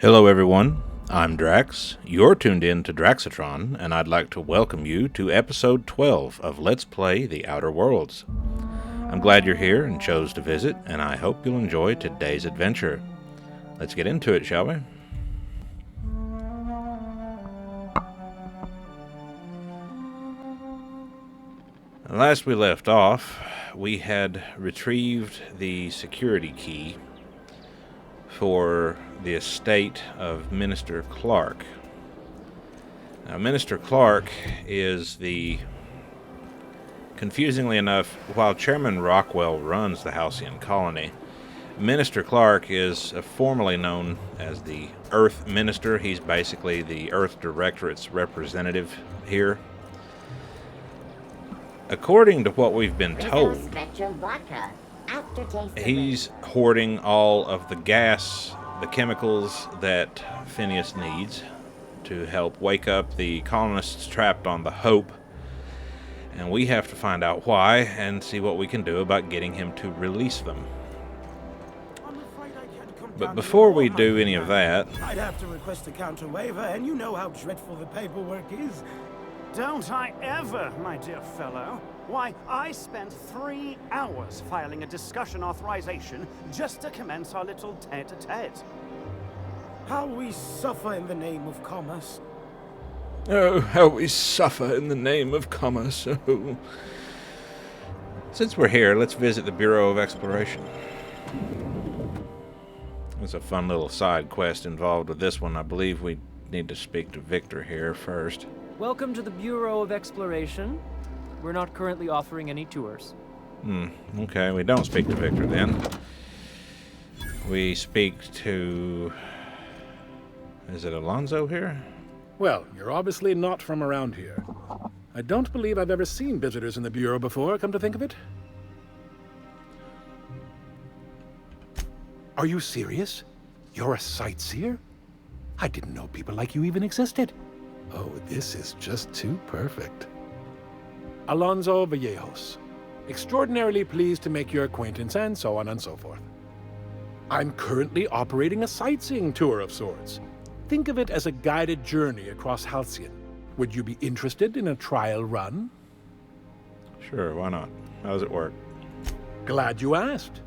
Hello, everyone. I'm Drax. You're tuned in to Draxatron, and I'd like to welcome you to episode 12 of Let's Play The Outer Worlds. I'm glad you're here and chose to visit, and I hope you'll enjoy today's adventure. Let's get into it, shall we? Last we left off, we had retrieved the security key for the estate of Minister Clark. Now, Minister Clark is confusingly enough, while Chairman Rockwell runs the Halcyon colony, Minister Clark is formally known as the Earth Minister. He's basically the Earth Directorate's representative here. According to what we've been told, he's hoarding all of the gas, the chemicals that Phineas needs to help wake up the colonists trapped on the Hope. And we have to find out why and see what we can do about getting him to release them. But before we do any of that, I'd have to request a counter waiver, and you know how dreadful the paperwork is. Don't I ever, my dear fellow? Why, I spent 3 hours filing a discussion authorization just to commence our little tete-a-tete. How we suffer in the name of commerce. oh, how we suffer in the name of commerce. Oh. Since we're here, let's visit the Bureau of Exploration. There's a fun little side quest involved with this one. I believe we need to speak to Victor here first. Welcome to the Bureau of Exploration. We're not currently offering any tours. Okay, we don't speak to Victor then. We speak to... Is it Alonzo here? Well, you're obviously not from around here. I don't believe I've ever seen visitors in the Bureau before, come to think of it. Are you serious? You're a sightseer? I didn't know people like you even existed. Oh, this is just too perfect. Alonzo Vallejos. Extraordinarily pleased to make your acquaintance, and so on and so forth. I'm currently operating a sightseeing tour of sorts. Think of it as a guided journey across Halcyon. Would you be interested in a trial run? Sure, why not? How does it work? Glad you asked.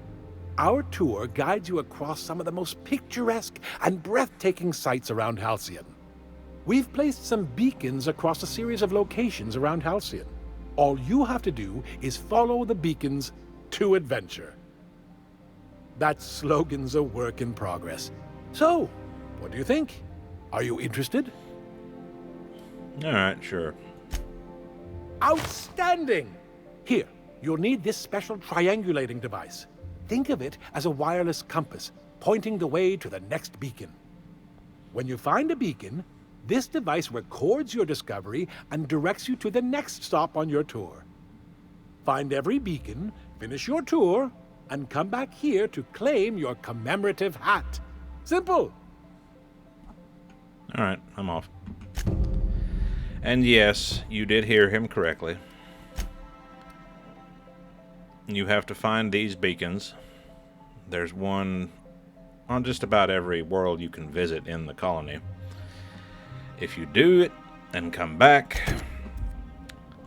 Our tour guides you across some of the most picturesque and breathtaking sights around Halcyon. We've placed some beacons across a series of locations around Halcyon. All you have to do is follow the beacons to adventure. That slogan's a work in progress. So, what do you think? Are you interested? Alright, sure. Outstanding! Here, you'll need this special triangulating device. Think of it as a wireless compass, pointing the way to the next beacon. When you find a beacon, this device records your discovery and directs you to the next stop on your tour. Find every beacon, finish your tour, and come back here to claim your commemorative hat. Simple! Alright, I'm off. And yes, you did hear him correctly. You have to find these beacons. There's one on just about every world you can visit in the colony. If you do it and come back,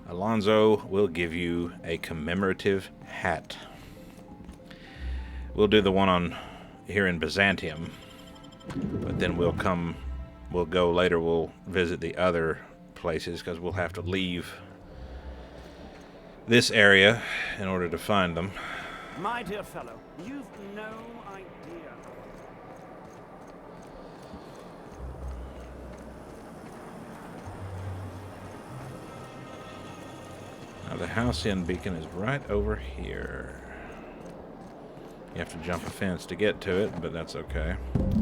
Alonzo will give you a commemorative hat. We'll do the one on here in Byzantium, but then we'll go later, we'll visit the other places because we'll have to leave this area in order to find them. My dear fellow, you've no idea. Now the Halcyon beacon is right over here. You have to jump a fence to get to it, but that's okay.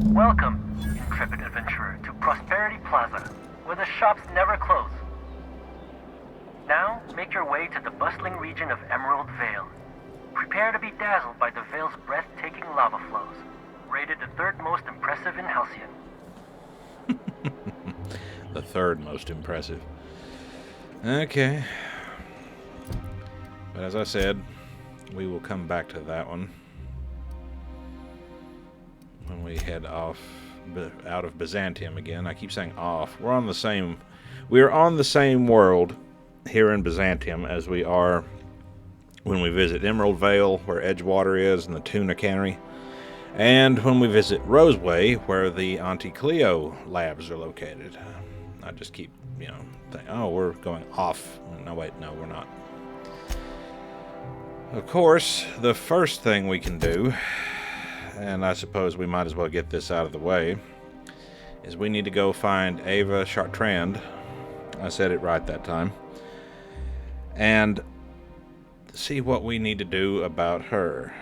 Welcome, intrepid adventurer, to Prosperity Plaza, where the shops never close. Now, make your way to the bustling region of Emerald Vale. Prepare to be dazzled by the Vale's breathtaking lava flows, rated the 3rd most impressive in Halcyon. The 3rd most impressive. Okay. But as I said, we will come back to that one when we head off out of Byzantium again. I keep saying off. We're on the same world here in Byzantium as we are when we visit Emerald Vale, where Edgewater is, and the Tuna Cannery, and when we visit Roseway, where the Auntie Cleo labs are located. I just keep, thinking, oh, we're going off. No, wait, no, we're not. Of course, the first thing we can do, and I suppose we might as well get this out of the way, is we need to go find Ava Chartrand. I said it right that time. And see what we need to do about her.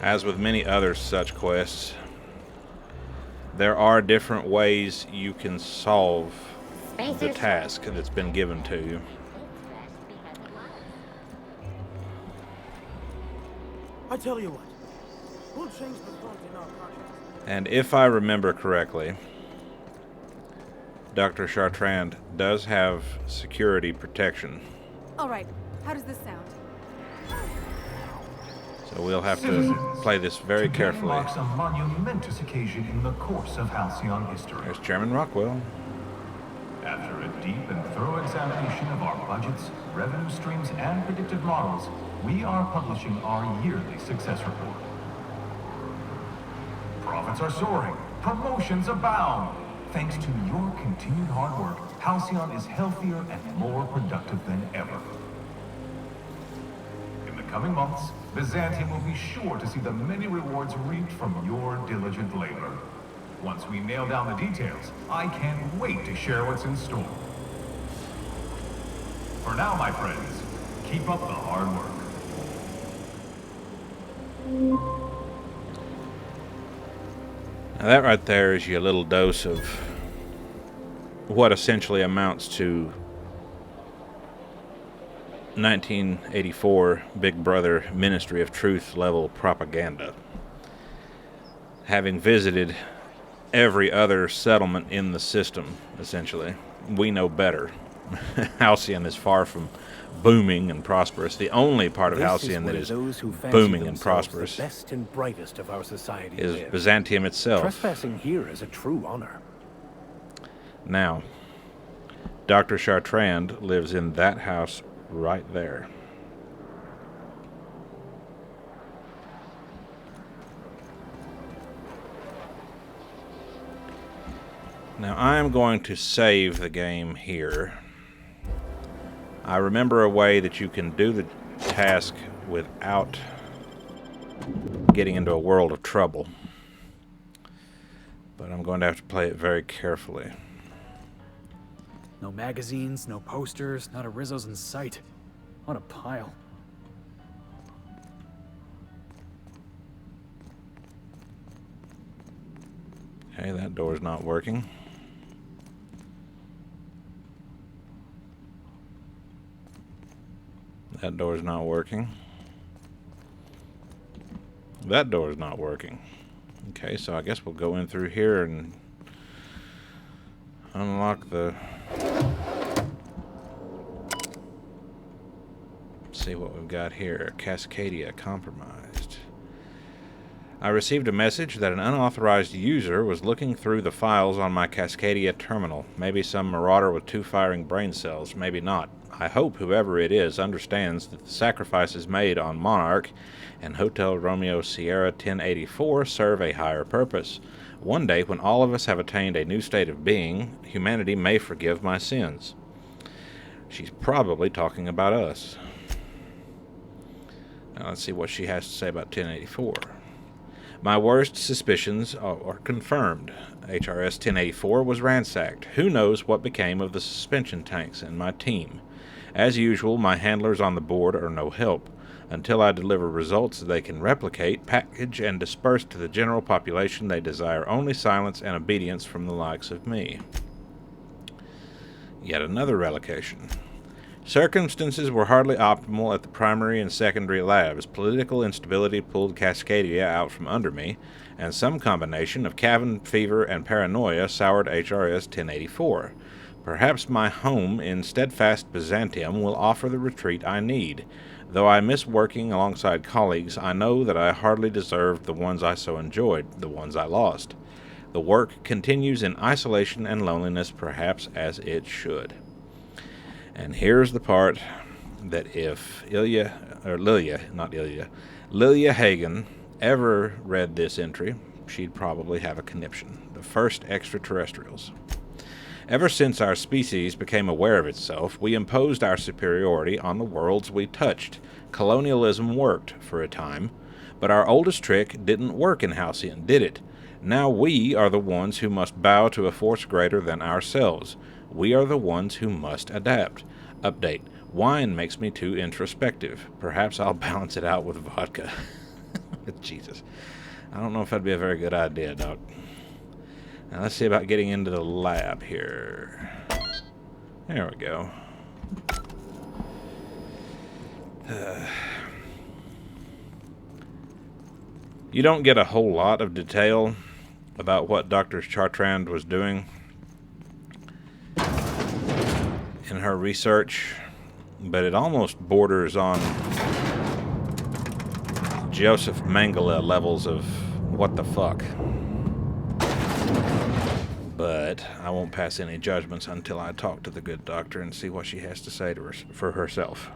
As with many other such quests, there are different ways you can solve the task that's been given to you. I tell you what, we'll change the front in our project. And if I remember correctly, Dr. Chartrand does have security protection. All right, how does this sound? So we'll have to play this very Today carefully. marks a monumentous occasion in the course of Halcyon history. There's Chairman Rockwell. After a deep and thorough examination of our budgets, revenue streams, and predictive models, we are publishing our yearly success report. Profits are soaring, promotions abound. Thanks to your continued hard work, Halcyon is healthier and more productive than ever. In the coming months, Byzantium will be sure to see the many rewards reaped from your diligent labor. Once we nail down the details, I can't wait to share what's in store. For now, my friends, keep up the hard work. Now that right there is your little dose of what essentially amounts to 1984 Big Brother Ministry of Truth level propaganda. Having visited every other settlement in the system, essentially, we know better. Halcyon is far from booming and prosperous. The only part of Halcyon that is booming and prosperous the best and brightest of our society is live. Byzantium itself. Trespassing here is a true honor. Now, Dr. Chartrand lives in that house right there. Now, I'm going to save the game here. I remember a way that you can do the task without getting into a world of trouble. But I'm going to have to play it very carefully. No magazines, no posters, not a Rizzo's in sight. What a pile. Okay, that door's not working. That door's not working. That door's not working. Okay, so I guess we'll go in through here and unlock the... Let's see what we've got here. Cascadia compromised. I received a message that an unauthorized user was looking through the files on my Cascadia terminal. Maybe some marauder with 2 firing brain cells, maybe not. I hope whoever it is understands that the sacrifices made on Monarch and Hotel Romeo Sierra 1084 serve a higher purpose. One day, when all of us have attained a new state of being, humanity may forgive my sins. She's probably talking about us. Now let's see what she has to say about 1084. My worst suspicions are confirmed. HRS 1084 was ransacked. Who knows what became of the suspension tanks and my team? As usual, my handlers on the board are no help. Until I deliver results they can replicate, package, and disperse to the general population, they desire only silence and obedience from the likes of me. Yet another relocation. Circumstances were hardly optimal at the primary and secondary labs. Political instability pulled Cascadia out from under me, and some combination of cabin fever and paranoia soured HRS 1084. Perhaps my home in steadfast Byzantium will offer the retreat I need. Though I miss working alongside colleagues, I know that I hardly deserved the ones I so enjoyed, the ones I lost. The work continues in isolation and loneliness, perhaps as it should. And here's the part that if Lilia Hagen ever read this entry, she'd probably have a conniption. The first extraterrestrials. Ever since our species became aware of itself, we imposed our superiority on the worlds we touched. Colonialism worked for a time, but our oldest trick didn't work in Halcyon, did it? Now we are the ones who must bow to a force greater than ourselves. We are the ones who must adapt. Update. Wine makes me too introspective. Perhaps I'll balance it out with vodka. Jesus. I don't know if that'd be a very good idea, Doc. Now let's see about getting into the lab here. There we go. You don't get a whole lot of detail about what Dr. Chartrand was doing in her research, but it almost borders on Joseph Mengele levels of what the fuck. But I won't pass any judgments until I talk to the good doctor and see what she has to say to her for herself.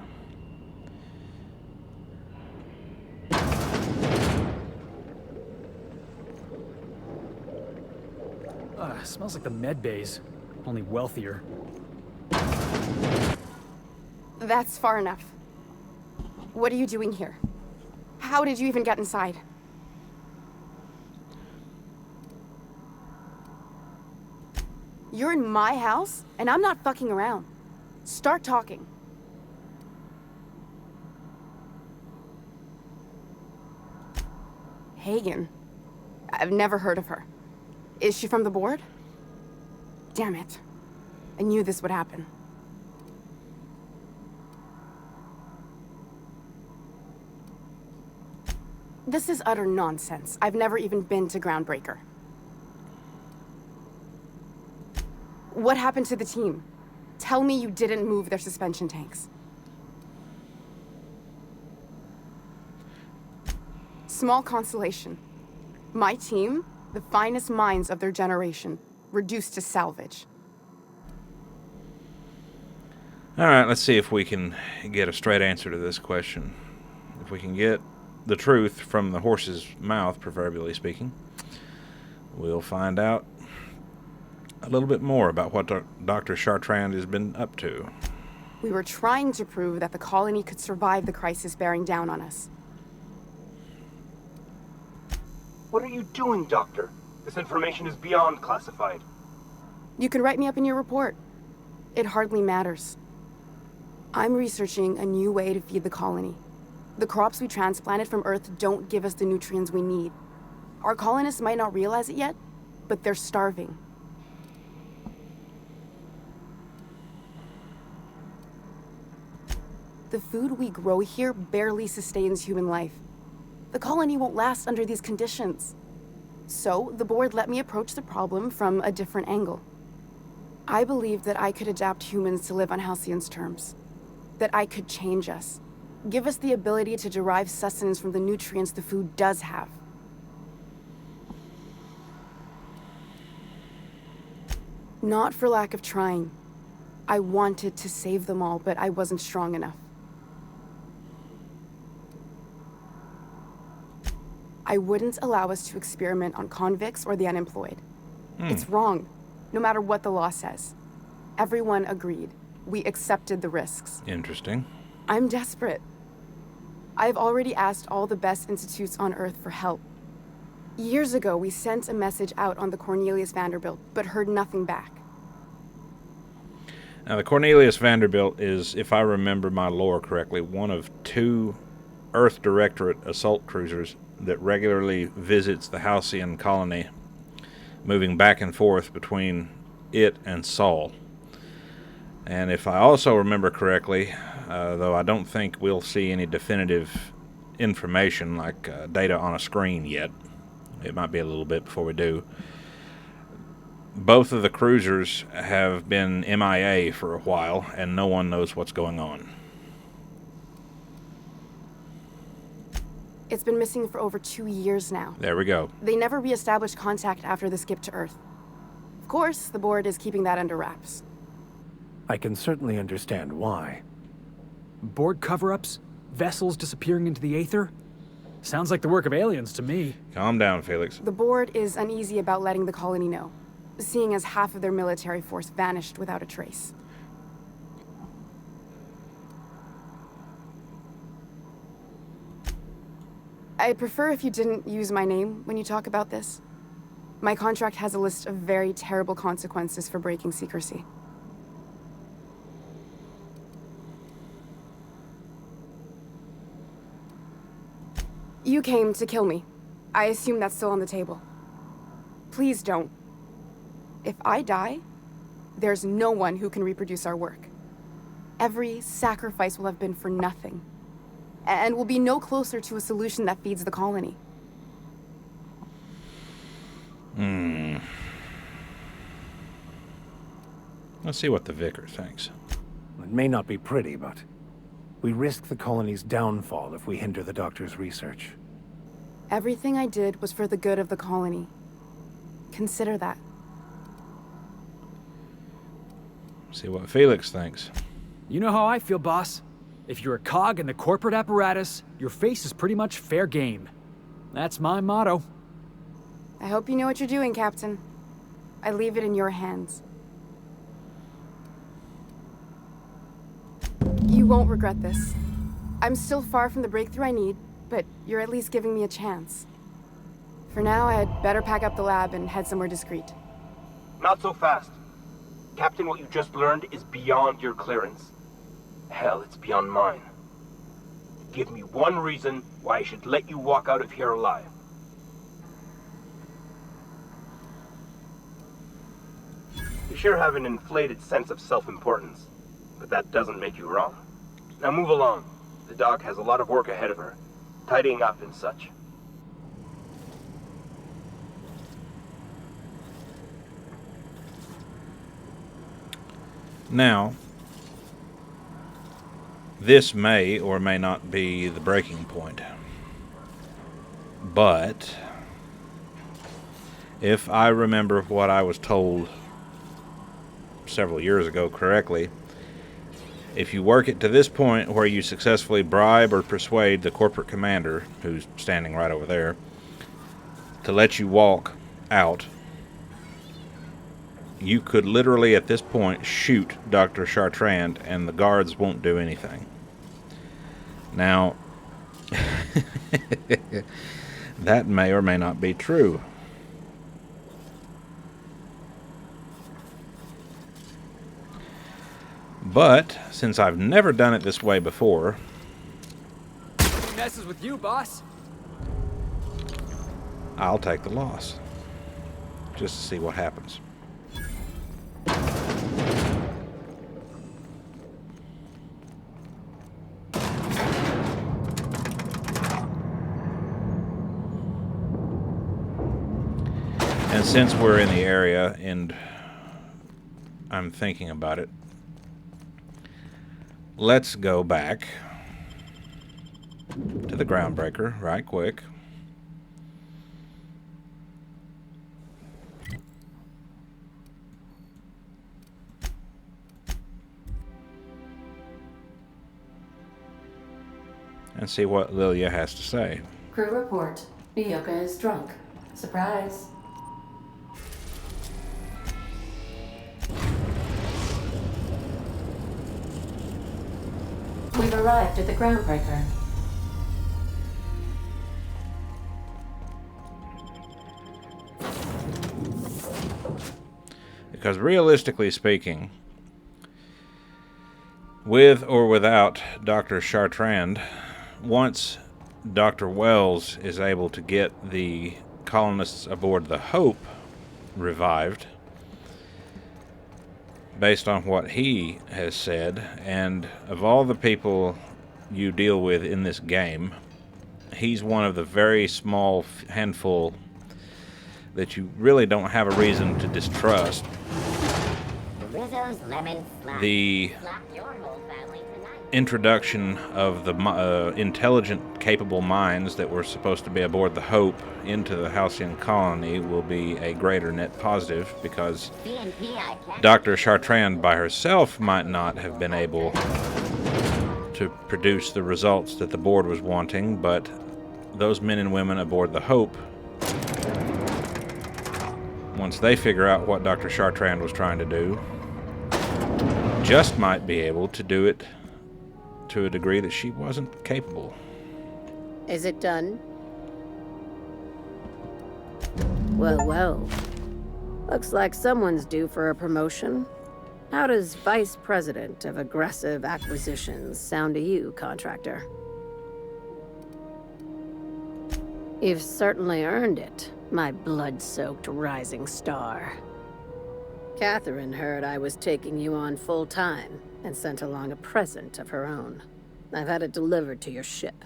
Smells like the med bays, only wealthier. That's far enough. What are you doing here? How did you even get inside? You're in my house, and I'm not fucking around. Start talking. Hagen? I've never heard of her. Is she from the board? Damn it. I knew this would happen. This is utter nonsense. I've never even been to Groundbreaker. What happened to the team? Tell me you didn't move their suspension tanks. Small consolation. My team, the finest minds of their generation, reduced to salvage. Alright, let's see if we can get a straight answer to this question. If we can get the truth from the horse's mouth, proverbially speaking, we'll find out a little bit more about what Dr. Chartrand has been up to. We were trying to prove that the colony could survive the crisis bearing down on us. What are you doing, Doctor? This information is beyond classified. You can write me up in your report. It hardly matters. I'm researching a new way to feed the colony. The crops we transplanted from Earth don't give us the nutrients we need. Our colonists might not realize it yet, but they're starving. The food we grow here barely sustains human life. The colony won't last under these conditions. So, the board let me approach the problem from a different angle. I believed that I could adapt humans to live on Halcyon's terms. That I could change us. Give us the ability to derive sustenance from the nutrients the food does have. Not for lack of trying. I wanted to save them all, but I wasn't strong enough. I wouldn't allow us to experiment on convicts or the unemployed. It's wrong, no matter what the law says. Everyone agreed. We accepted the risks. Interesting. I'm desperate. I've already asked all the best institutes on Earth for help. Years ago, we sent a message out on the Cornelius Vanderbilt, but heard nothing back. Now, the Cornelius Vanderbilt is, if I remember my lore correctly, one of 2 Earth Directorate assault cruisers that regularly visits the Halcyon colony, moving back and forth between it and Sol. And if I also remember correctly, though I don't think we'll see any definitive information like data on a screen yet, it might be a little bit before we do, both of the cruisers have been MIA for a while, and no one knows what's going on. It's been missing for over 2 years now. There we go. They never re-established contact after the skip to Earth. Of course, the board is keeping that under wraps. I can certainly understand why. Board cover-ups? Vessels disappearing into the aether? Sounds like the work of aliens to me. Calm down, Felix. The board is uneasy about letting the colony know, seeing as half of their military force vanished without a trace. I'd prefer if you didn't use my name when you talk about this. My contract has a list of very terrible consequences for breaking secrecy. You came to kill me. I assume that's still on the table. Please don't. If I die, there's no one who can reproduce our work. Every sacrifice will have been for nothing. And we'll be no closer to a solution that feeds the colony. Let's see what the vicar thinks. It may not be pretty, but we risk the colony's downfall if we hinder the doctor's research. Everything I did was for the good of the colony. Consider that. See what Felix thinks. You know how I feel, boss. If you're a cog in the corporate apparatus, your face is pretty much fair game. That's my motto. I hope you know what you're doing, Captain. I leave it in your hands. You won't regret this. I'm still far from the breakthrough I need, but you're at least giving me a chance. For now, I'd better pack up the lab and head somewhere discreet. Not so fast. Captain, what you just learned is beyond your clearance. Hell, it's beyond mine. Give me one reason why I should let you walk out of here alive. You sure have an inflated sense of self-importance, but that doesn't make you wrong. Now move along. The doc has a lot of work ahead of her, tidying up and such. Now, this may or may not be the breaking point. But if I remember what I was told several years ago correctly, if you work it to this point where you successfully bribe or persuade the corporate commander, who's standing right over there, to let you walk out, you could literally at this point shoot Dr. Chartrand and the guards won't do anything. Now, that may or may not be true. But since I've never done it this way before, Who messes with you, boss? I'll take the loss. Just to see what happens. And since we're in the area and I'm thinking about it, let's go back to the groundbreaker right quick. And see what Lilia has to say. Crew report. Nyoka is drunk. Surprise. We've arrived at the groundbreaker. Because realistically speaking, with or without Dr. Chartrand, once Dr. Wells is able to get the colonists aboard the Hope revived, based on what he has said, and of all the people you deal with in this game, he's one of the very small handful that you really don't have a reason to distrust. Rizzo's lemon slap. The Slap your whole family tonight. introduction of the intelligent, capable minds that were supposed to be aboard the Hope into the Halcyon colony will be a greater net positive, because Dr. Chartrand by herself might not have been able to produce the results that the board was wanting, but those men and women aboard the Hope, once they figure out what Dr. Chartrand was trying to do, just might be able to do it to a degree that she wasn't capable. Is it done? Well, well. Looks like someone's due for a promotion. How does Vice President of Aggressive Acquisitions sound to you, contractor? You've certainly earned it, my blood-soaked rising star. Catherine heard I was taking you on full-time and sent along a present of her own. I've had it delivered to your ship.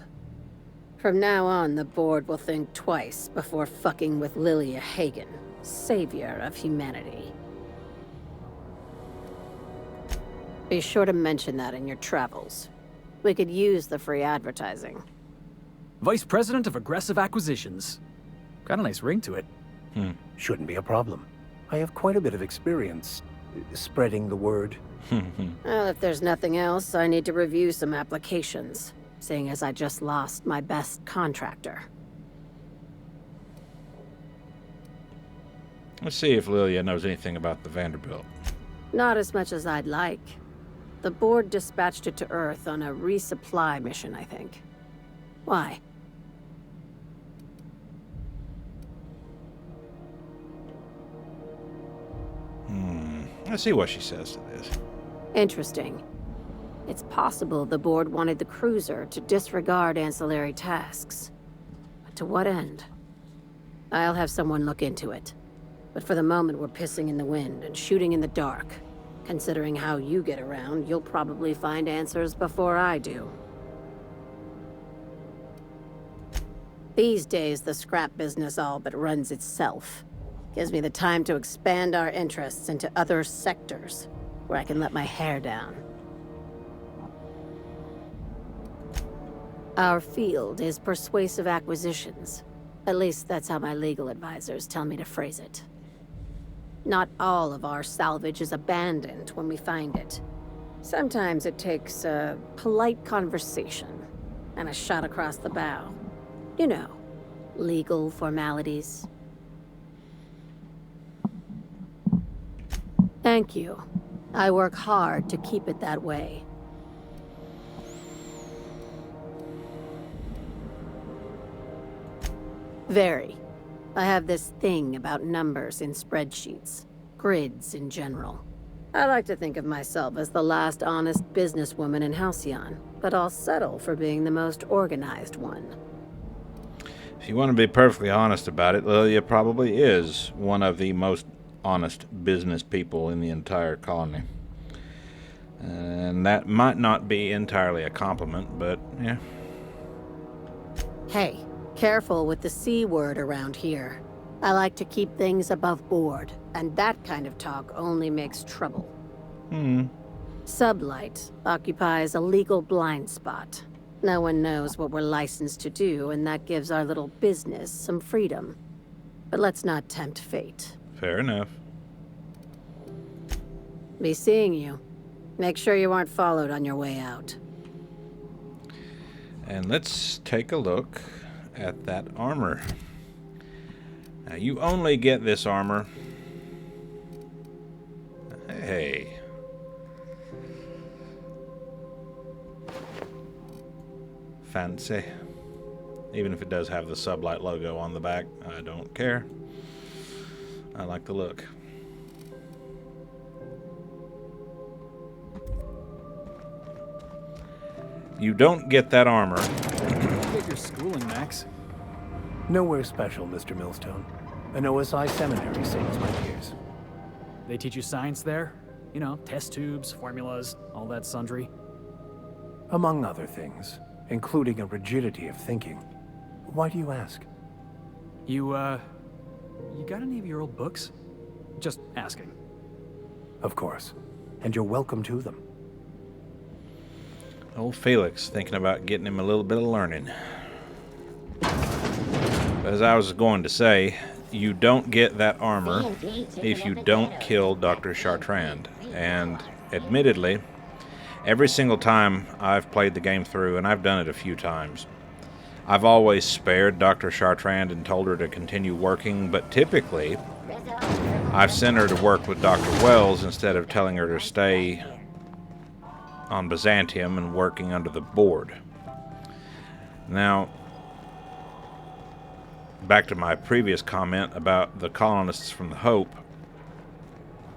From now on, the board will think twice before fucking with Lilia Hagen, savior of humanity. Be sure to mention that in your travels. We could use the free advertising. Vice President of Aggressive Acquisitions. Got a nice ring to it. Shouldn't be a problem. I have quite a bit of experience spreading the word. Well, if there's nothing else, I need to review some applications, seeing as I just lost my best contractor. Let's see if Lilia knows anything about the Vanderbilt. Not as much as I'd like. The board dispatched it to Earth on a resupply mission, I think. Why? Let's see what she says to this. Interesting. It's possible the board wanted the cruiser to disregard ancillary tasks. But to what end? I'll have someone look into it. But for the moment, we're pissing in the wind and shooting in the dark. Considering how you get around, you'll probably find answers before I do. These days, the scrap business all but runs itself. Gives me the time to expand our interests into other sectors, where I can let my hair down. Our field is persuasive acquisitions. At least that's how my legal advisors tell me to phrase it. Not all of our salvage is abandoned when we find it. Sometimes it takes a polite conversation and a shot across the bow. You know, legal formalities. Thank you. I work hard to keep it that way. Very. I have this thing about numbers in spreadsheets, grids in general. I like to think of myself as the last honest businesswoman in Halcyon, but I'll settle for being the most organized one. If you want to be perfectly honest about it, Lilia probably is one of the most honest business people in the entire colony. And that might not be entirely a compliment, but yeah. Hey, careful with the C word around here. I like to keep things above board, and that kind of talk only makes trouble. Sublight occupies a legal blind spot. No one knows what we're licensed to do, and that gives our little business some freedom. But let's not tempt fate. Fair enough. Be seeing you. Make sure you aren't followed on your way out. And let's take a look at that armor. Now, you only get this armor. Hey. Fancy. Even if it does have the Sublight logo on the back, I don't care. I like the look. You don't get that armor. Get your schooling, Max. Nowhere special, Mr. Millstone. An OSI seminary, same as my peers. They teach you science there? You know, test tubes, formulas, all that sundry. Among other things, including a rigidity of thinking. Why do you ask? You got any of your old books? Just asking. Of course. And you're welcome to them. Old Felix, thinking about getting him a little bit of learning. But as I was going to say, you don't get that armor if you don't kill Dr. Chartrand. And admittedly, every single time I've played the game through, and I've done it a few times, I've always spared Dr. Chartrand and told her to continue working, but typically I've sent her to work with Dr. Wells instead of telling her to stay on Byzantium and working under the board. Now, back to my previous comment about the colonists from the Hope,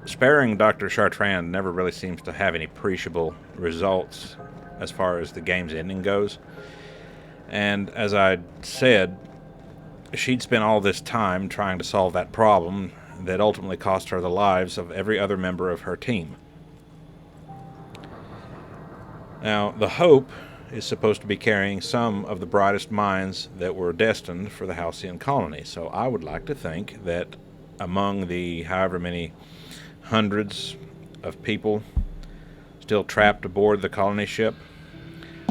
sparing Dr. Chartrand never really seems to have any appreciable results as far as the game's ending goes. And as I said, she'd spent all this time trying to solve that problem that ultimately cost her the lives of every other member of her team. Now, the Hope is supposed to be carrying some of the brightest minds that were destined for the Halcyon colony. So I would like to think that among the however many hundreds of people still trapped aboard the colony ship,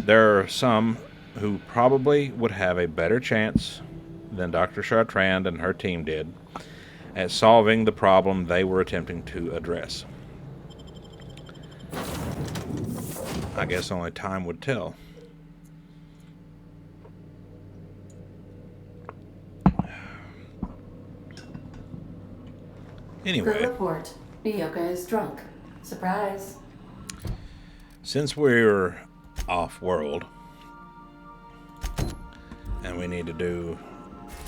there are some who probably would have a better chance than Dr. Chartrand and her team did at solving the problem they were attempting to address. I guess only time would tell. Anyway. Good report. Bioka is drunk. Surprise. Since we're off-world, and we need to do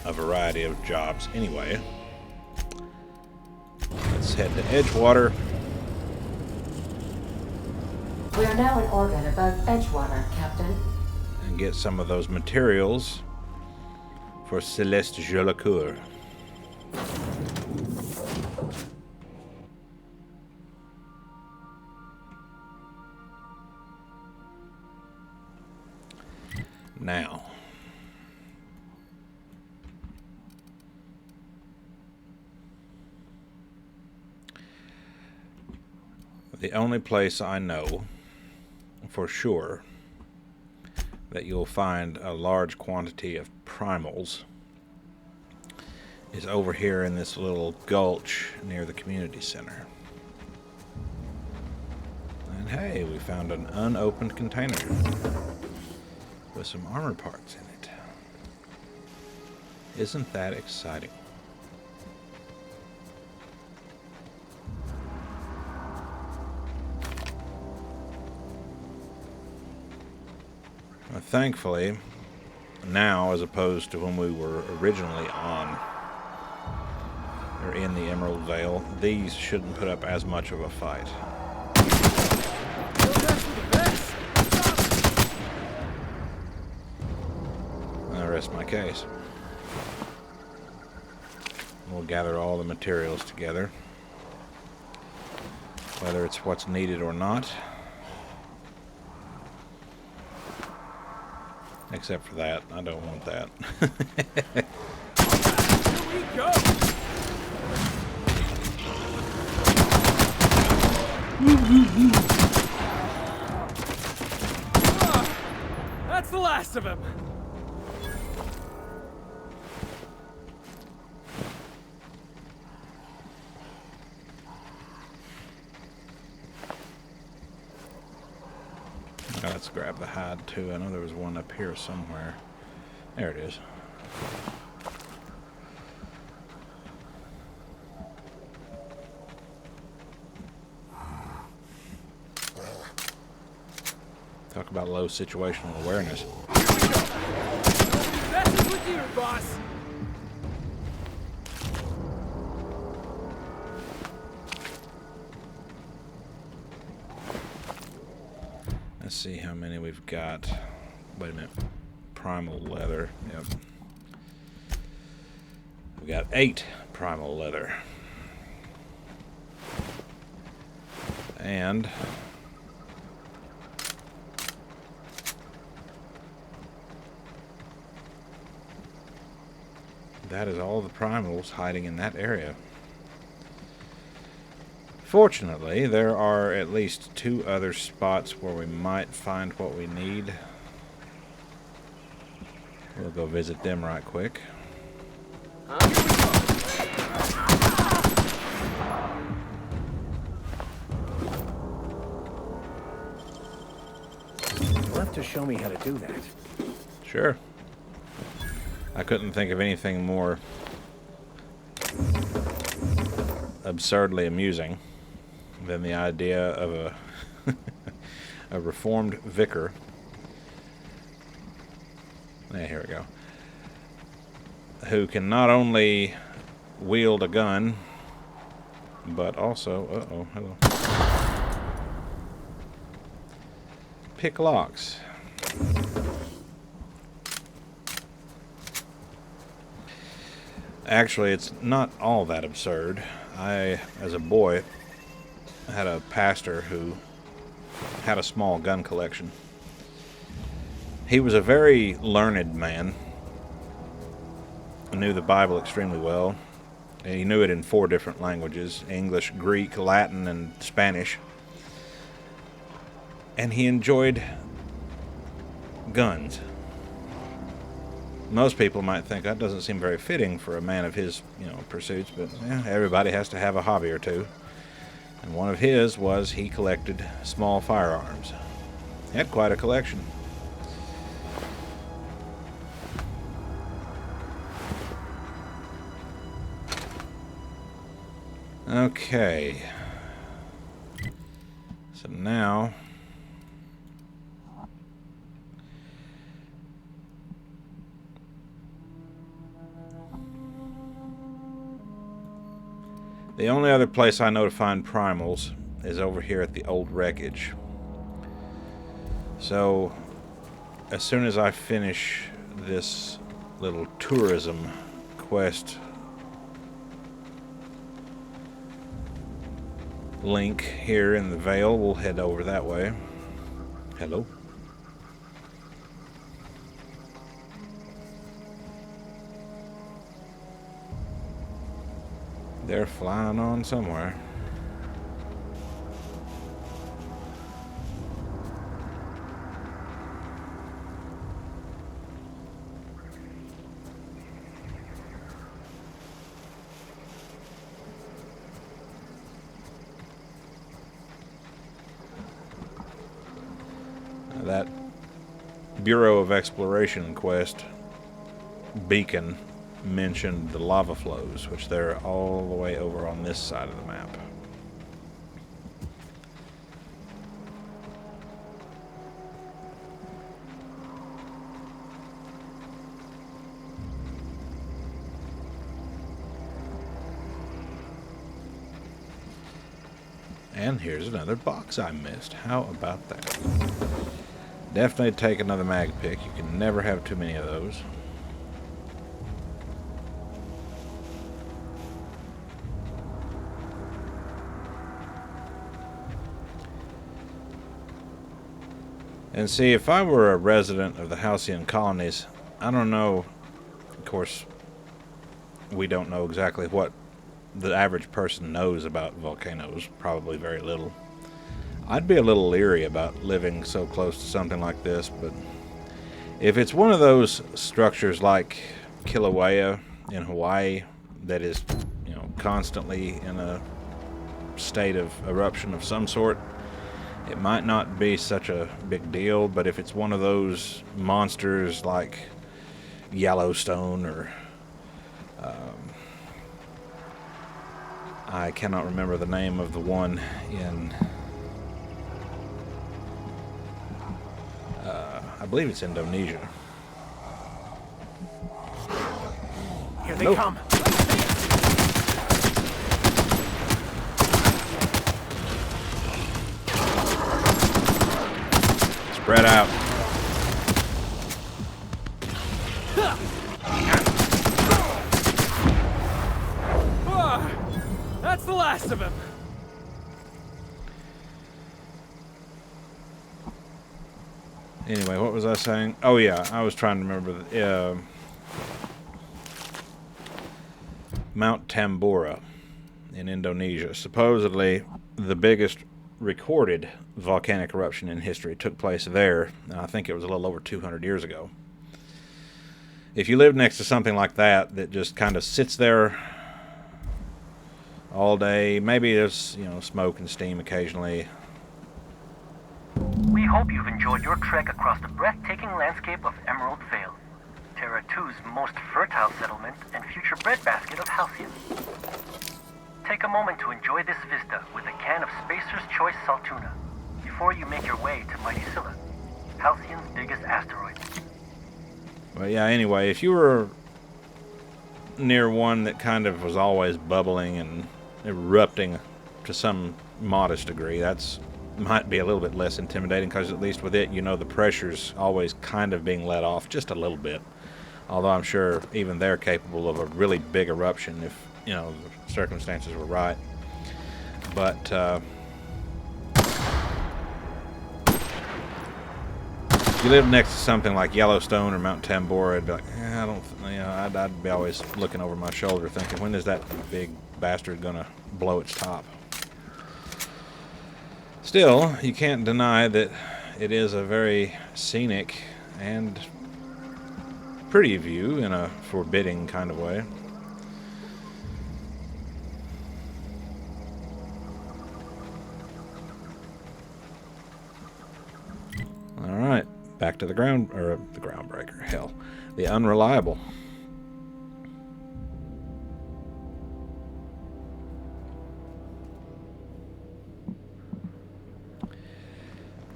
a variety of jobs anyway, let's head to Edgewater. We are now in orbit above Edgewater, Captain. And get some of those materials for Celeste Jolicoeur. Now, the only place I know for sure that you'll find a large quantity of primals is over here in this little gulch near the community center. And hey, we found an unopened container with some armor parts in it. Isn't that exciting? Well, thankfully, now as opposed to when we were originally on, or in the Emerald Vale, these shouldn't put up as much of a fight. I rest my case. We'll gather all the materials together, whether it's what's needed or not. Except for that, I don't want that. Here we go! That's the last of him. Let's grab the hide too. I know there was one up here somewhere. There it is. Talk about low situational awareness. That's with you, boss. Let's see how many we've got. Wait a minute. Primal leather. Yep. We got 8 primal leather. And that is all the primals hiding in that area. Fortunately, there are at least 2 other spots where we might find what we need. We'll go visit them right quick. You'll have to show me how to do that. Sure. I couldn't think of anything more absurdly amusing than the idea of a a reformed vicar. Yeah, here we go. Who can not only wield a gun, but also, hello. Pick locks. Actually, it's not all that absurd. I, as a boy, had a pastor who had a small gun collection. He was a very learned man. He knew the Bible extremely well. And he knew it in 4 different languages: English, Greek, Latin, and Spanish. And he enjoyed guns. Most people might think that doesn't seem very fitting for a man of his, pursuits, but yeah, everybody has to have a hobby or two. And one of his was he collected small firearms. He had quite a collection. Okay. So now the only other place I know to find primals is over here at the old wreckage. So, as soon as I finish this little tourism quest link here in the Vale, we'll head over that way. Hello. They're flying on somewhere. Now that Bureau of Exploration quest beacon mentioned the lava flows, which they're all the way over on this side of the map. And here's another box I missed. How about that? Definitely take another mag pick. You can never have too many of those. And see, if I were a resident of the Halcyon colonies, I don't know, of course, we don't know exactly what the average person knows about volcanoes, probably very little. I'd be a little leery about living so close to something like this, but if it's one of those structures like Kilauea in Hawaii that is, constantly in a state of eruption of some sort, it might not be such a big deal. But if it's one of those monsters like Yellowstone or I cannot remember the name of the one in I believe it's Indonesia. Here they come. Spread out. That's the last of him. Anyway, what was I saying? Oh yeah, I was trying to remember Mount Tambora in Indonesia. Supposedly, the biggest recorded volcanic eruption in history took place there. I think it was a little over 200 years ago. If you live next to something like that that just kind of sits there all day, maybe there's, smoke and steam occasionally. We hope you've enjoyed your trek across the breathtaking landscape of Emerald Vale, Terra 2's most fertile settlement and future breadbasket of Halcyon. Take a moment to enjoy this vista with a can of Spacer's Choice Saltuna before you make your way to Mighty Scylla, Halcyon's biggest asteroid. But yeah, anyway, if you were near one that kind of was always bubbling and erupting to some modest degree, that's might be a little bit less intimidating, because at least with it, the pressure's always kind of being let off just a little bit. Although I'm sure even they're capable of a really big eruption if, the circumstances were right. But, if you live next to something like Yellowstone or Mount Tambora, I'd be like, I'd be always looking over my shoulder thinking, when is that big bastard gonna blow its top? Still, you can't deny that it is a very scenic and pretty view in a forbidding kind of way. Alright, back to the groundbreaker. Hell, the unreliable.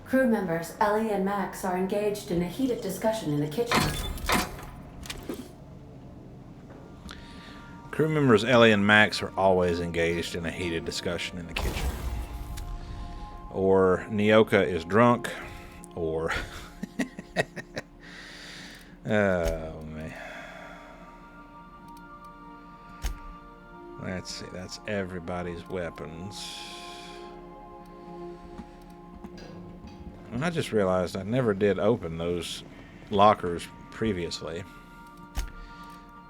Crew members Ellie and Max are engaged in a heated discussion in the kitchen. Crew members Ellie and Max are always engaged in a heated discussion in the kitchen. Or Nyoka is drunk, or... oh, man. Let's see, that's everybody's weapons. I just realized I never did open those lockers previously,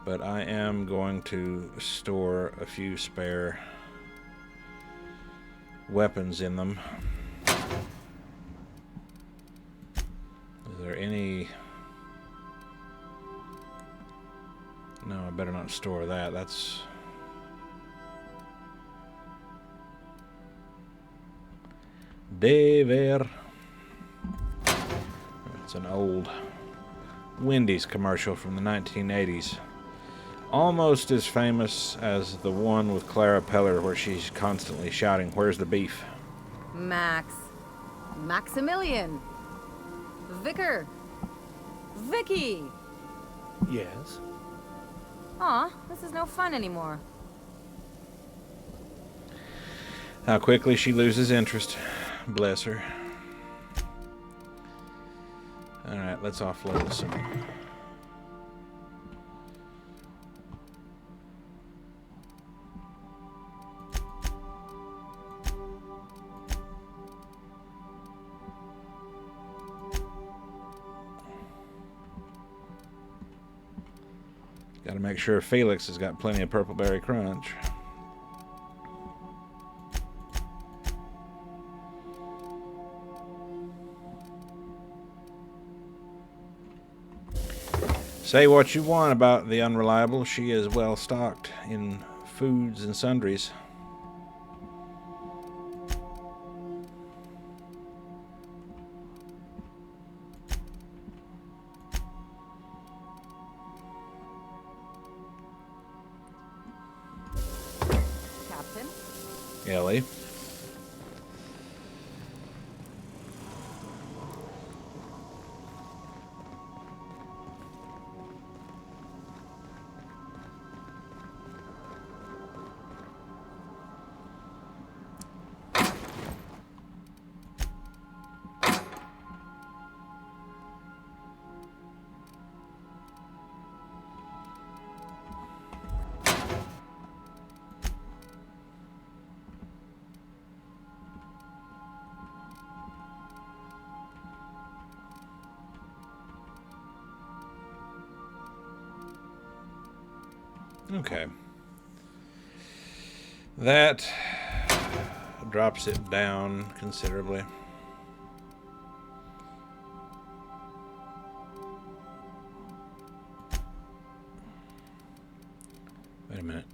but I am going to store a few spare weapons in them. Is there any... No, I better not store that. That's... Dever. It's an old Wendy's commercial from the 1980s. Almost as famous as the one with Clara Peller where she's constantly shouting, "Where's the beef?" Max. Maximilian. Vicar. Vicky. Yes? Aw, this is no fun anymore. How quickly she loses interest. Bless her. Alright, let's offload some. Gotta make sure Felix has got plenty of Purple Berry Crunch. Say what you want about the Unreliable, she is well stocked in foods and sundries. Captain? Ellie. Okay. That drops it down considerably. Wait a minute.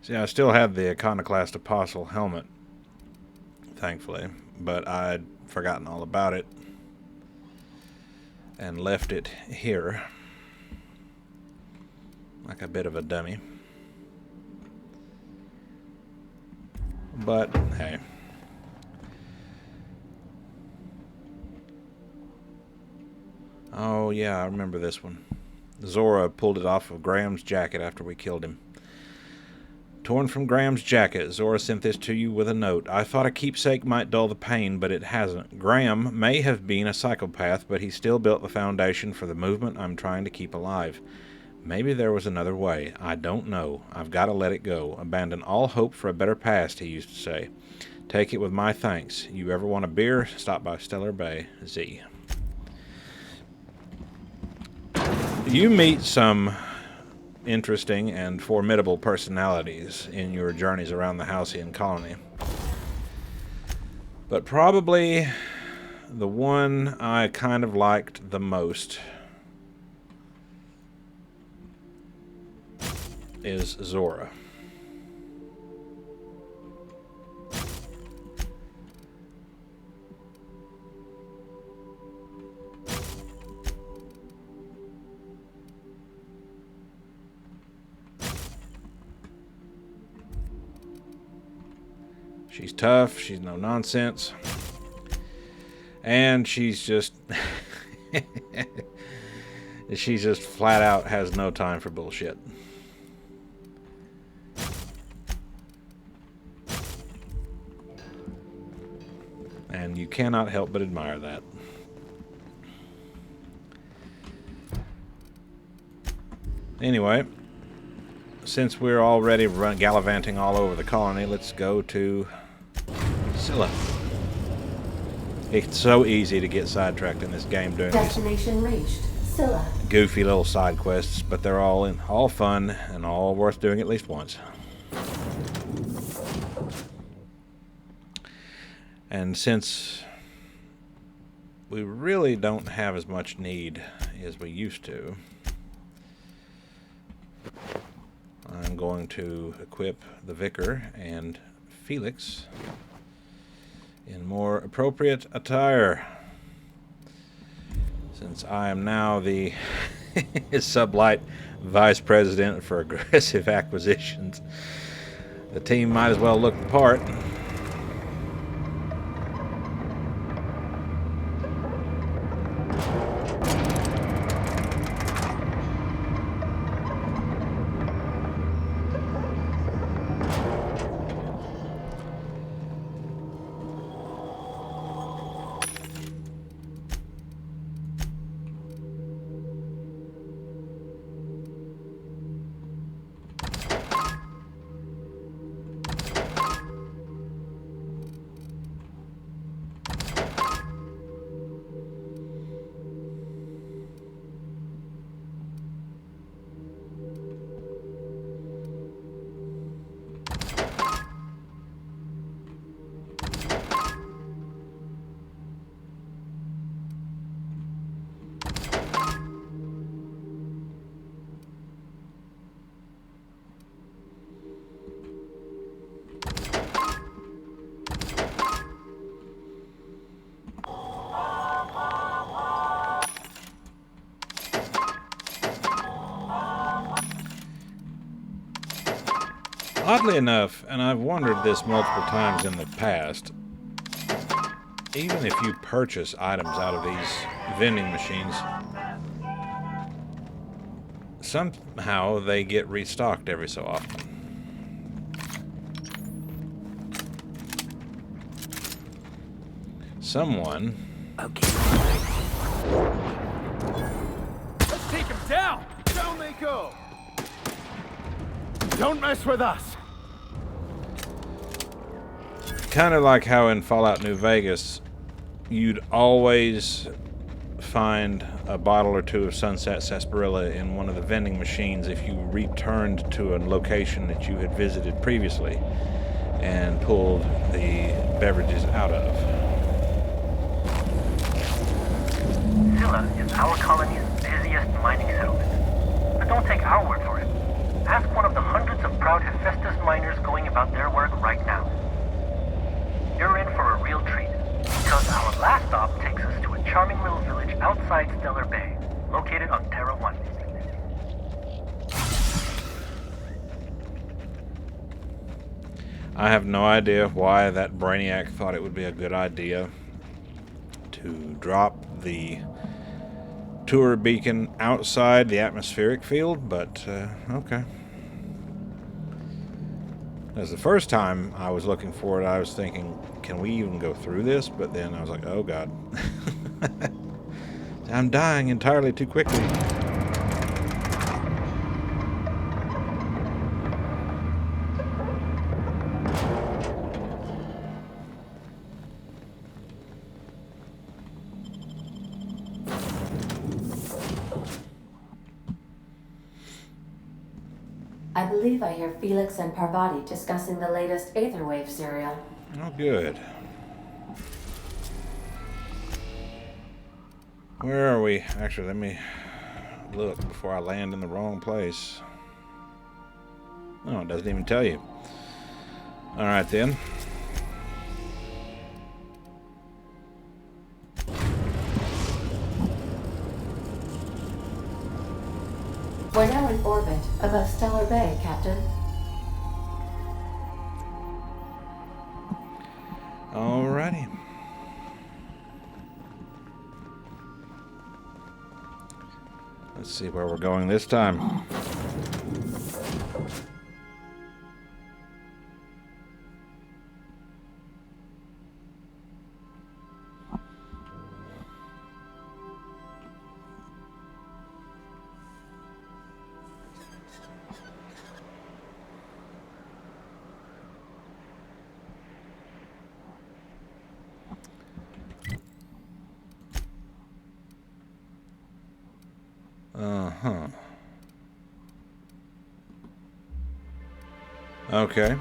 See, I still have the Iconoclast Apostle helmet, thankfully, but I'd forgotten all about it and left it here like a bit of a dummy. But, hey. Oh, yeah, I remember this one. Zora pulled it off of Graham's jacket after we killed him. Torn from Graham's jacket. Zora sent this to you with a note. I thought a keepsake might dull the pain, but it hasn't. Graham may have been a psychopath, but he still built the foundation for the movement I'm trying to keep alive. Maybe there was another way. I don't know. I've got to let it go. Abandon all hope for a better past, he used to say. Take it with my thanks. You ever want a beer? Stop by Stellar Bay. Z. You meet some interesting and formidable personalities in your journeys around the Halcyon colony. But probably the one I kind of liked the most is Zora. She's tough, she's no nonsense, and she's just she's just flat out has no time for bullshit. And you cannot help but admire that. Anyway, since we're already gallivanting all over the colony, let's go to Scylla. It's so easy to get sidetracked in this game doing Destination reached. Scylla. Goofy little side quests, but they're all fun and all worth doing at least once. And since we really don't have as much need as we used to, I'm going to equip the Vicar and Felix in more appropriate attire, since I am now the Sublight Vice President for Aggressive Acquisitions. The team might as well look the part. Oddly enough, and I've wondered this multiple times in the past, even if you purchase items out of these vending machines, somehow they get restocked every so often. Someone... Okay. Let's take him down! Down they go! Don't mess with us! Kind of like how in Fallout New Vegas, you'd always find a bottle or two of Sunset Sarsaparilla in one of the vending machines if you returned to a location that you had visited previously and pulled the beverages out of. Zilla is our colony's busiest mining settlement. But don't take our word for it. Ask one of the hundreds of proud Hephaestus miners going about their work right now. You're in for a real treat, because our last stop takes us to a charming little village outside Stellar Bay, located on Terra 1. I have no idea why that brainiac thought it would be a good idea to drop the tour beacon outside the atmospheric field, but okay. As the first time I was looking for it, I was thinking, can we even go through this? But then I was like, oh god. I'm dying entirely too quickly. I believe I hear Felix and Parvati discussing the latest Aetherwave serial. Oh, good. Where are we? Actually, let me look before I land in the wrong place. Oh, it doesn't even tell you. Alright then. We're now in orbit above Stellar Bay, Captain. Alrighty. Let's see where we're going this time. Uh-huh. Okay.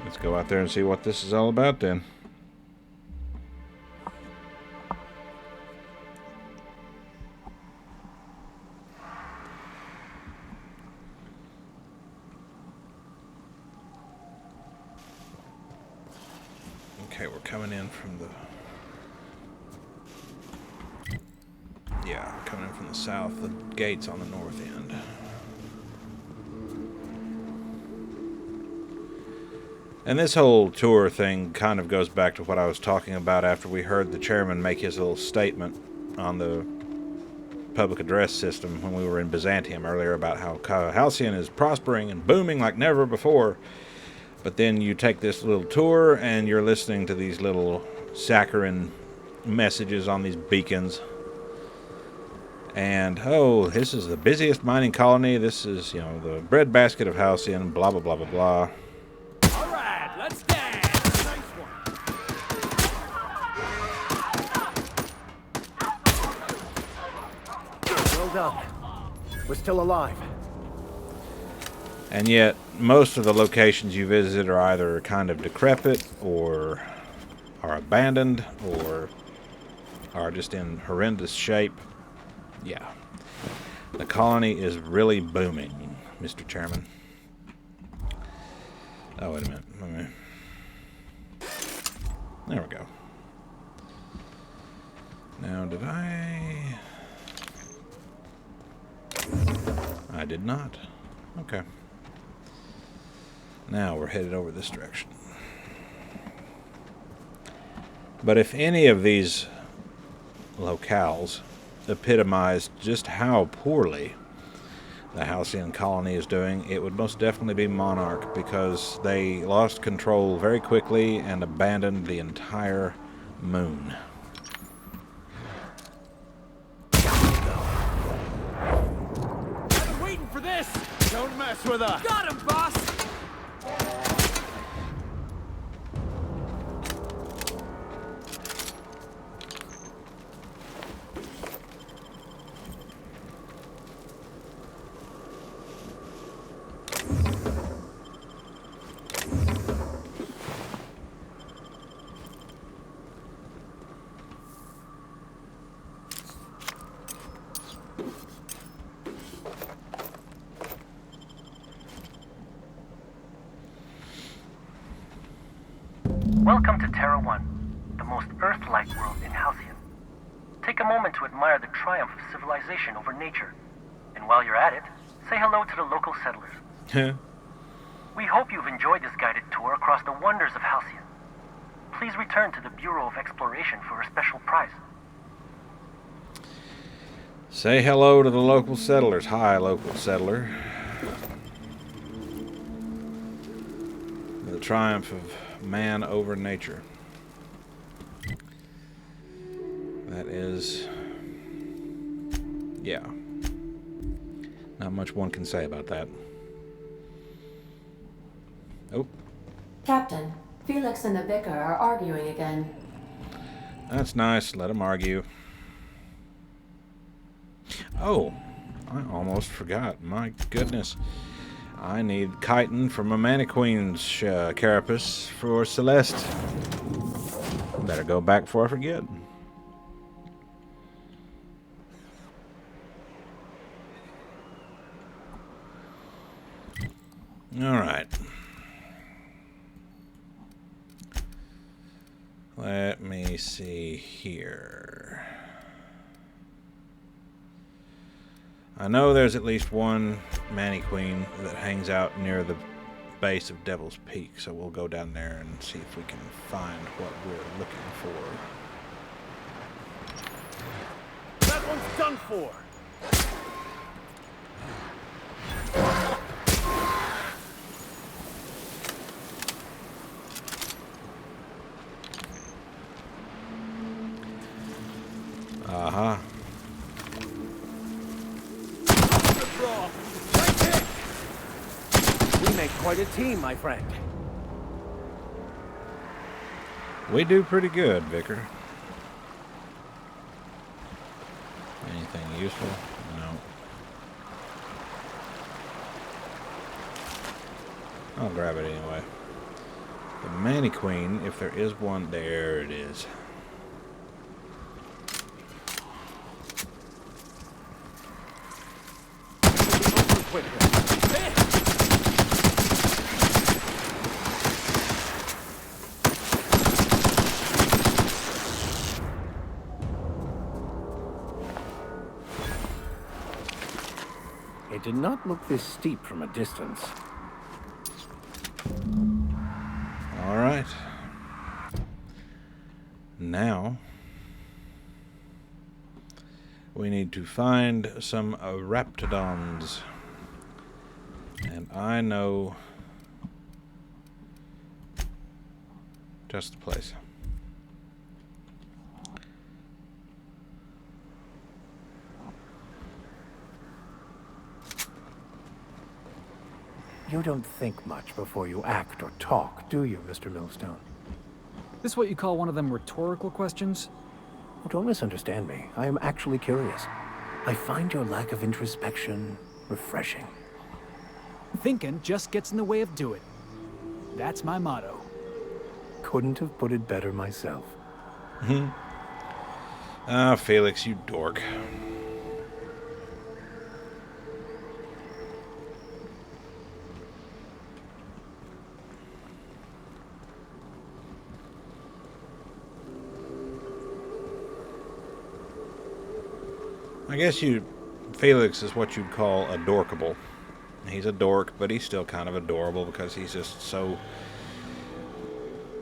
Let's go out there and see what this is all about then. Okay, we're coming in from the... Yeah, coming in from the south. The gate's on the north end. And this whole tour thing kind of goes back to what I was talking about after we heard the chairman make his little statement on the public address system when we were in Byzantium earlier about how Halcyon is prospering and booming like never before. But then you take this little tour and you're listening to these little saccharine messages on these beacons. And, oh, this is the busiest mining colony. This is, you know, the breadbasket of Halcyon, blah, blah, blah, blah, blah. All right, let's dance. Nice one. Well done. We're still alive. And yet, most of the locations you visit are either kind of decrepit, or are abandoned, or are just in horrendous shape. Yeah. The colony is really booming, Mr. Chairman. Oh, wait a minute. There we go. Now, did I did not. Okay. Now we're headed over this direction. But if any of these locales epitomize just how poorly the Halcyon colony is doing, it would most definitely be Monarch, because they lost control very quickly and abandoned the entire moon. I've been waiting for this! Don't mess with us! Got him, boss! Welcome to Terra 1, the most Earth-like world in Halcyon. Take a moment to admire the triumph of civilization over nature. And while you're at it, say hello to the local settlers. We hope you've enjoyed this guided tour across the wonders of Halcyon. Please return to the Bureau of Exploration for a special prize. Say hello to the local settlers. Hi, local settler. The triumph of man over nature. That is... yeah. Not much one can say about that. Oh. Captain, Felix and the Vicar are arguing again. That's nice. Let them argue. Oh, I almost forgot. My goodness. I need chitin from a Mannequin's carapace for Celeste. Better go back before I forget. Alright. Let me see here. I know there's at least one Mannequin that hangs out near the base of Devil's Peak, so we'll go down there and see if we can find what we're looking for. That one's done for! Uh-huh. We make quite a team, my friend. We do pretty good, Vicar. Anything useful? No. I'll grab it anyway. The Mannequin, if there is one, there it is. It did not look this steep from a distance. All right. Now we need to find some raptidons. And I know just the place. You don't think much before you act or talk, do you, Mr. Millstone? This what you call one of them rhetorical questions? Well, don't misunderstand me. I am actually curious. I find your lack of introspection refreshing. Thinking just gets in the way of doing. That's my motto. Couldn't have put it better myself. Ah, Felix, you dork. I guess Felix is what you'd call adorkable. He's a dork, but he's still kind of adorable because he's just so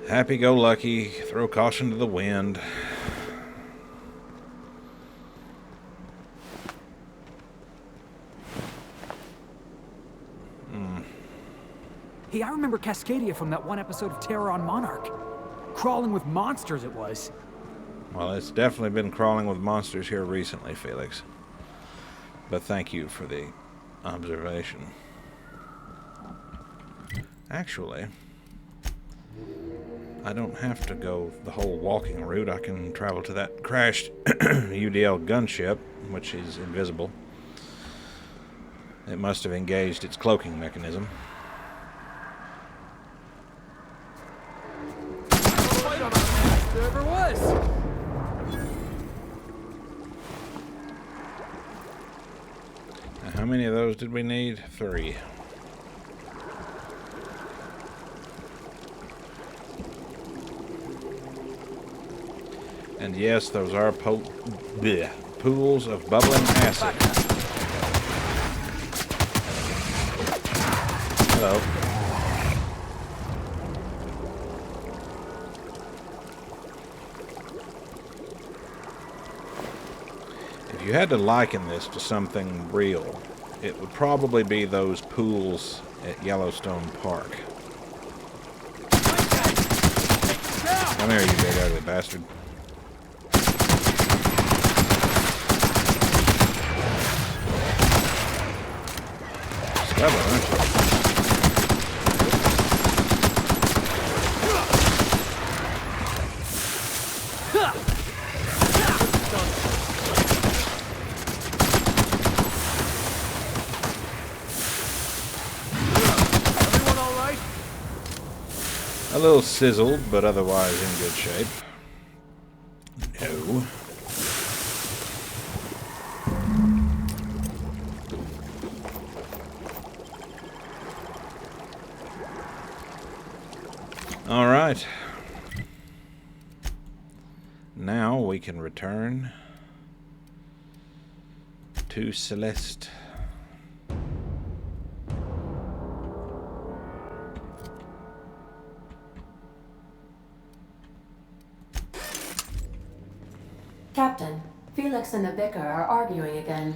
happy-go-lucky, throw caution to the wind. Hey, I remember Cascadia from that one episode of Terror on Monarch. Crawling with monsters it was. Well, it's definitely been crawling with monsters here recently, Felix. But thank you for the observation. Actually, I don't have to go the whole walking route. I can travel to that crashed UDL gunship, which is invisible. It must have engaged its cloaking mechanism. Whoever was. Now, how many of those did we need? 3. And yes, those are pools of bubbling acid. Hello. If you had to liken this to something real, it would probably be those pools at Yellowstone Park. Come here, you big ugly bastard. Stubborn, aren't you? Everyone all right? A little sizzled, but otherwise in good shape. No. All right. Now we can return to Celeste. Captain, Felix and the Vicar are arguing again.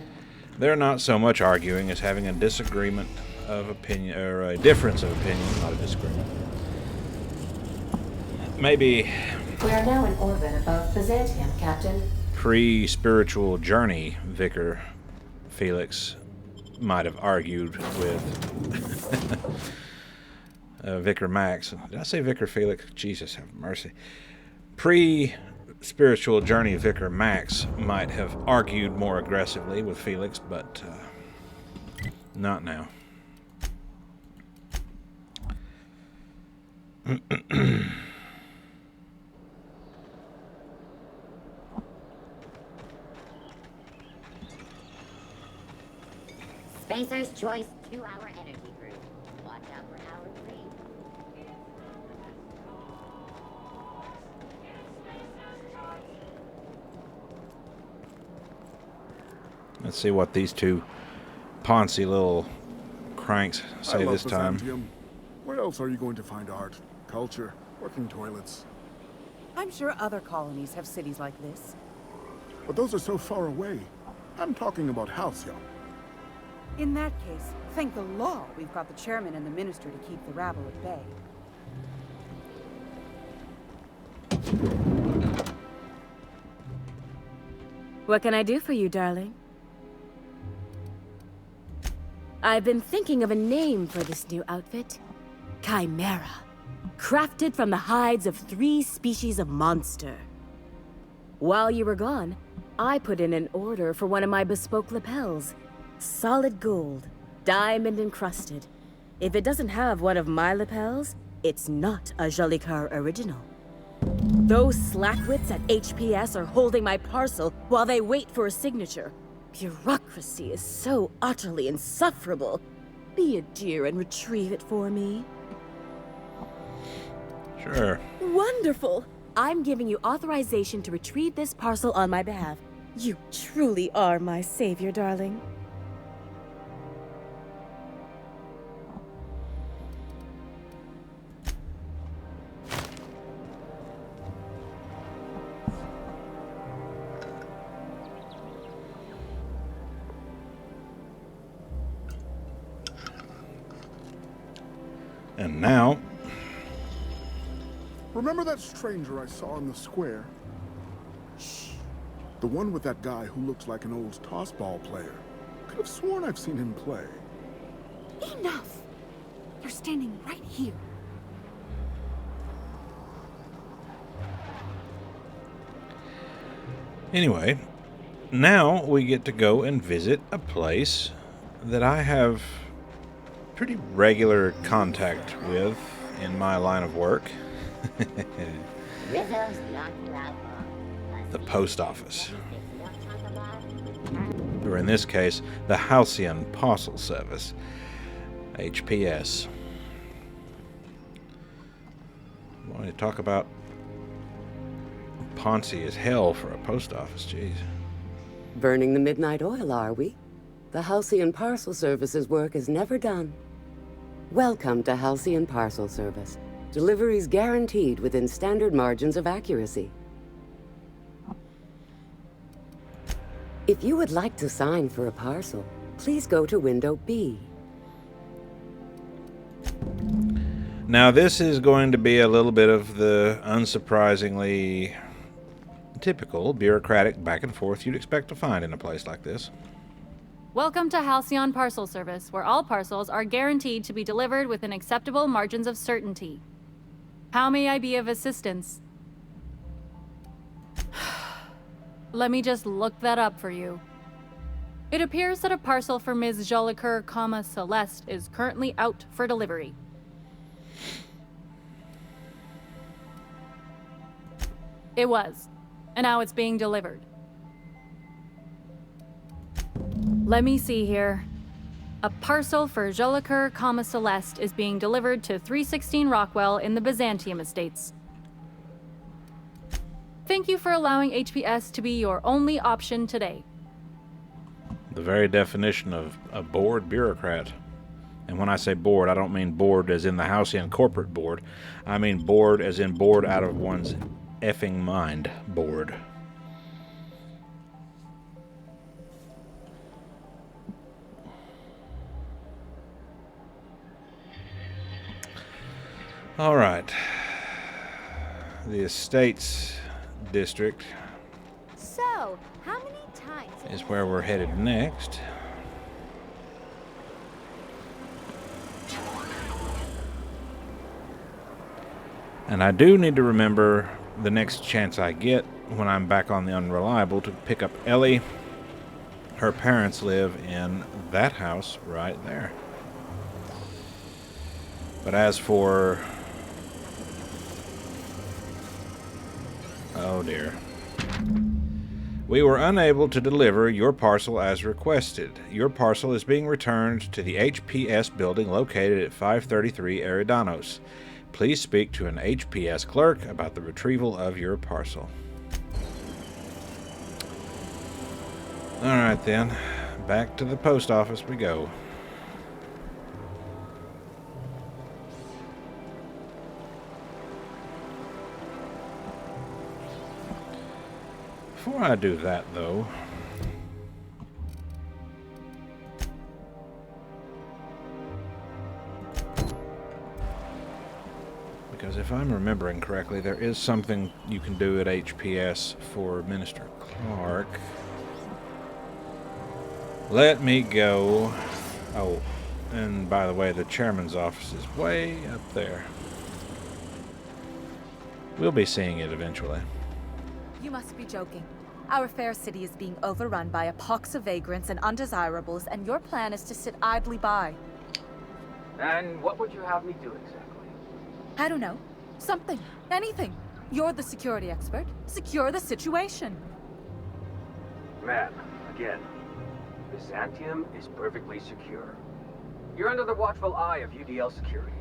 They're not so much arguing as having a disagreement of opinion, or a difference of opinion, not a disagreement. Maybe We are now in orbit above Byzantium, Captain. pre-spiritual journey Vicar Felix might have argued with Vicar Max. Did I say Vicar Felix? Jesus have mercy. Pre-spiritual journey Vicar Max might have argued more aggressively with Felix, but not now. Spacer's Choice 2-hour energy group. Watch out for hour 3. Let's see what these two poncy little cranks say this time. Byzantium. Where else are you going to find art, culture, working toilets? I'm sure other colonies have cities like this. But those are so far away. I'm talking about Halcyon. In that case, thank the law we've got the chairman and the minister to keep the rabble at bay. What can I do for you, darling? I've been thinking of a name for this new outfit. Chimera. Crafted from the hides of 3 species of monster. While you were gone, I put in an order for one of my bespoke lapels. Solid gold, diamond encrusted. If it doesn't have one of my lapels, it's not a Jolicoeur original. Those slackwits at HPS are holding my parcel while they wait for a signature. Bureaucracy is so utterly insufferable. Be a dear and retrieve it for me. Sure. Wonderful! I'm giving you authorization to retrieve this parcel on my behalf. You truly are my savior, darling. And now... Remember that stranger I saw in the square? Shh. The one with that guy who looks like an old tossball player. Could have sworn I've seen him play. Enough! You're standing right here. Anyway, now we get to go and visit a place that I have pretty regular contact with in my line of work. The post office. Or in this case, the Halcyon Parcel Service. HPS. Want to talk about Poncy as hell for a post office, jeez. Burning the midnight oil, are we? The Halcyon Parcel Service's work is never done. Welcome to Halcyon Parcel Service. Deliveries guaranteed within standard margins of accuracy. If you would like to sign for a parcel, please go to window B. Now this is going to be a little bit of the unsurprisingly typical bureaucratic back and forth you'd expect to find in a place like this. Welcome to Halcyon Parcel Service, where all parcels are guaranteed to be delivered within acceptable margins of certainty. How may I be of assistance? Let me just look that up for you. It appears that a parcel for Ms. Jolicoeur, Celeste is currently out for delivery. It was, and now it's being delivered. Let me see here. A parcel for Jolicoeur, Celeste is being delivered to 316 Rockwell in the Byzantium Estates. Thank you for allowing HPS to be your only option today. The very definition of a bored bureaucrat. And when I say bored, I don't mean bored as in the Halcyon corporate board. I mean bored as in bored out of one's effing mind bored. All right. The Estates District So, how many times is where we're headed next. And I do need to remember the next chance I get when I'm back on the Unreliable to pick up Ellie. Her parents live in that house right there. But as for... oh dear. We were unable to deliver your parcel as requested. Your parcel is being returned to the HPS building located at 533 Eridanos. Please speak to an HPS clerk about the retrieval of your parcel. Alright then, back to the post office we go. Before I do that, though, because if I'm remembering correctly, there is something you can do at HPS for Minister Clark. Let me go. Oh, and by the way, the chairman's office is way up there. We'll be seeing it eventually. You must be joking. Our fair city is being overrun by a pox of vagrants and undesirables, and your plan is to sit idly by. And what would you have me do exactly? I don't know. Something. Anything. You're the security expert. Secure the situation. Ma'am, again, Byzantium is perfectly secure. You're under the watchful eye of UDL security.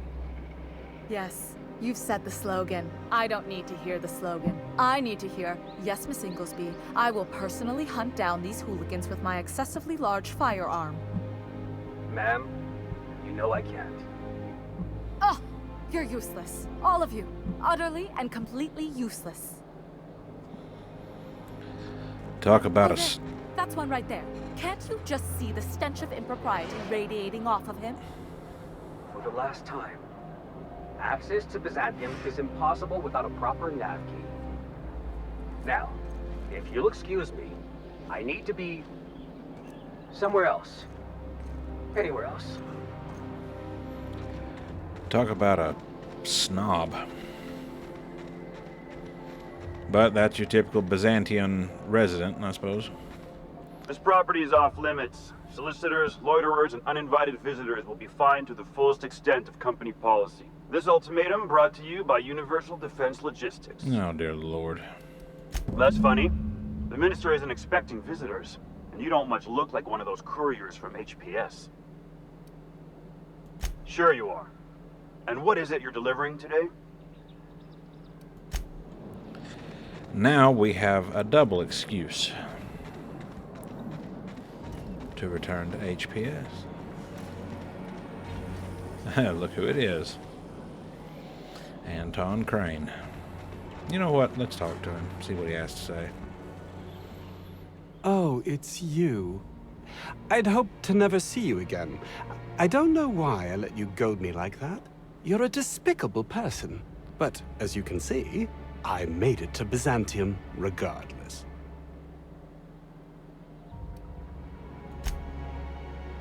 Yes, you've said the slogan. I don't need to hear the slogan. I need to hear, yes, Miss Inglesby, I will personally hunt down these hooligans with my excessively large firearm. Ma'am, you know I can't. Oh, you're useless. All of you. Utterly and completely useless. Talk about Hey, there. That's one right there. Can't you just see the stench of impropriety radiating off of him? For the last time, Access to Byzantium is impossible without a proper nav key. Now, if you'll excuse me, I need to be somewhere else. Anywhere else. Talk about a snob. But that's your typical Byzantium resident, I suppose. This property is off limits. Solicitors, loiterers, and uninvited visitors will be fined to the fullest extent of company policy. This ultimatum brought to you by Universal Defense Logistics. Oh, dear Lord. That's funny. The minister isn't expecting visitors, and you don't much look like one of those couriers from HPS. Sure you are. And what is it you're delivering today? Now we have a double excuse to return to HPS. Look who it is. Anton Crane. You know what? Let's talk to him, see what he has to say. Oh, it's you. I'd hoped to never see you again. I don't know why I let you goad me like that. You're a despicable person. But, as you can see, I made it to Byzantium regardless.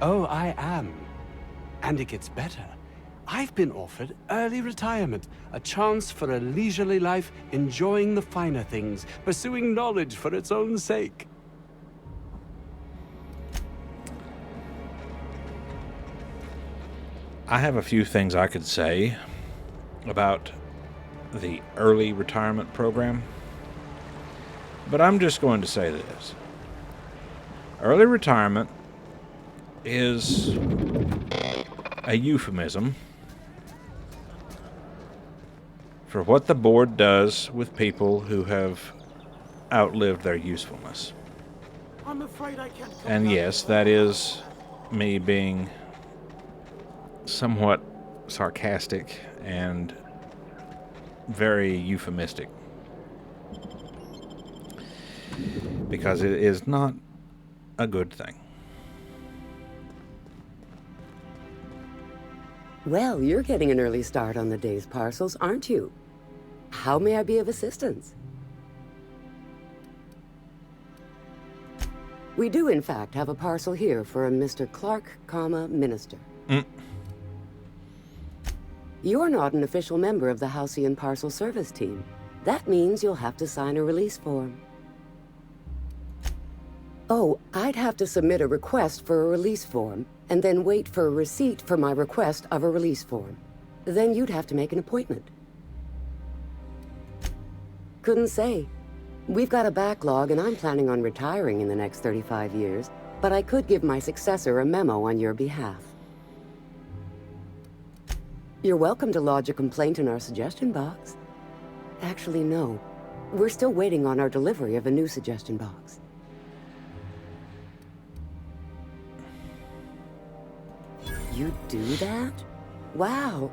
Oh, I am. And it gets better. I've been offered early retirement, a chance for a leisurely life, enjoying the finer things, pursuing knowledge for its own sake. I have a few things I could say about the early retirement program, but I'm just going to say this. Early retirement is a euphemism for what the board does with people who have outlived their usefulness. I'm afraid I can't. And yes, that is me being somewhat sarcastic and very euphemistic, because it is not a good thing. Well, you're getting an early start on the day's parcels, aren't you? How may I be of assistance? We do, in fact, have a parcel here for a Mr. Clark, Minister. You're not an official member of the Halcyon Parcel Service team. That means you'll have to sign a release form. Oh, I'd have to submit a request for a release form, and then wait for a receipt for my request of a release form. Then you'd have to make an appointment. Couldn't say. We've got a backlog, and I'm planning on retiring in the next 35 years, but I could give my successor a memo on your behalf. You're welcome to lodge a complaint in our suggestion box. Actually, no. We're still waiting on our delivery of a new suggestion box. You do that? Wow.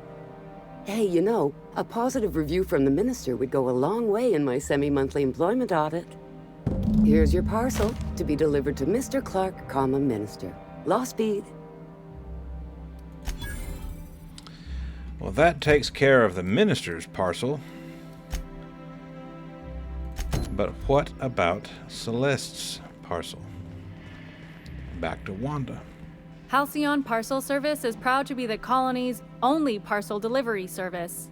Hey, you know, a positive review from the minister would go a long way in my semi-monthly employment audit. Here's your parcel to be delivered to Mr. Clark, Minister. Law speed. Well, that takes care of the minister's parcel. But what about Celeste's parcel? Back to Wanda. Halcyon Parcel Service is proud to be the colony's only parcel delivery service.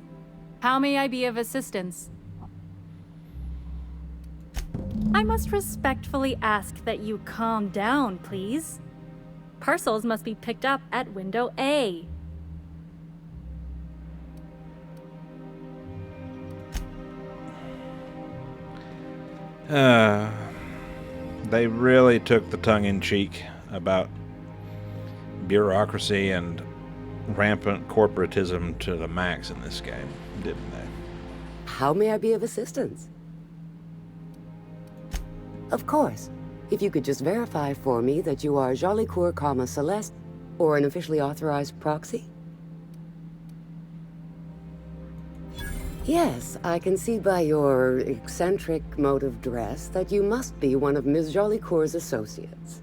How may I be of assistance? I must respectfully ask that you calm down, please. Parcels must be picked up at window A. They really took the tongue-in-cheek about bureaucracy and rampant corporatism to the max in this game, didn't they? How may I be of assistance? Of course. If you could just verify for me that you are Jolicoeur, Celeste, or an officially authorized proxy? Yes, I can see by your eccentric mode of dress that you must be one of Ms. Jolicoeur's associates.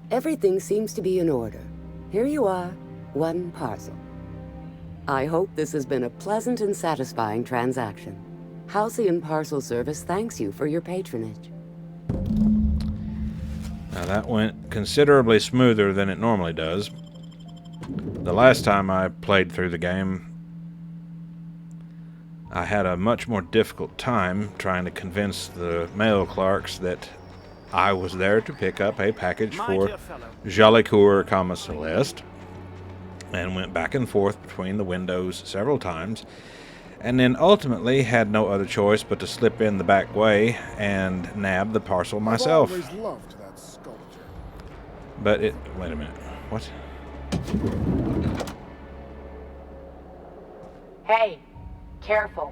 Everything seems to be in order. Here you are, one parcel. I hope this has been a pleasant and satisfying transaction. Halcyon Parcel Service thanks you for your patronage. Now that went considerably smoother than it normally does. The last time I played through the game, I had a much more difficult time trying to convince the mail clerks that I was there to pick up a package for Jolicoeur, Celeste, and went back and forth between the windows several times, and then ultimately had no other choice but to slip in the back way and nab the parcel myself. I've always loved that sculpture. But it... wait a minute. What? Hey, careful.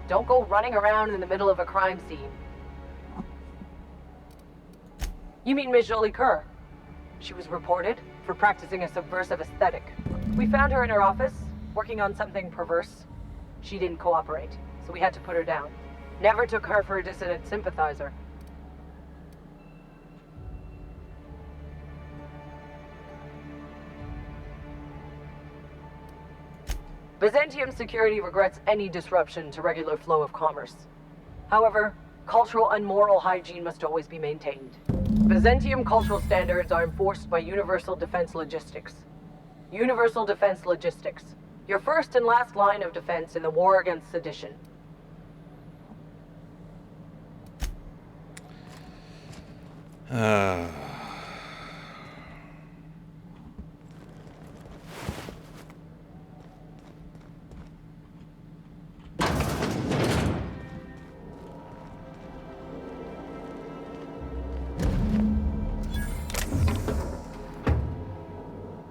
Don't go running around in the middle of a crime scene. You mean Miss Jolicoeur? She was reported for practicing a subversive aesthetic. We found her in her office, working on something perverse. She didn't cooperate, so we had to put her down. Never took her for a dissident sympathizer. Byzantium security regrets any disruption to regular flow of commerce. However, cultural and moral hygiene must always be maintained. Byzantium cultural standards are enforced by Universal Defense Logistics. Universal Defense Logistics, your first and last line of defense in the war against sedition.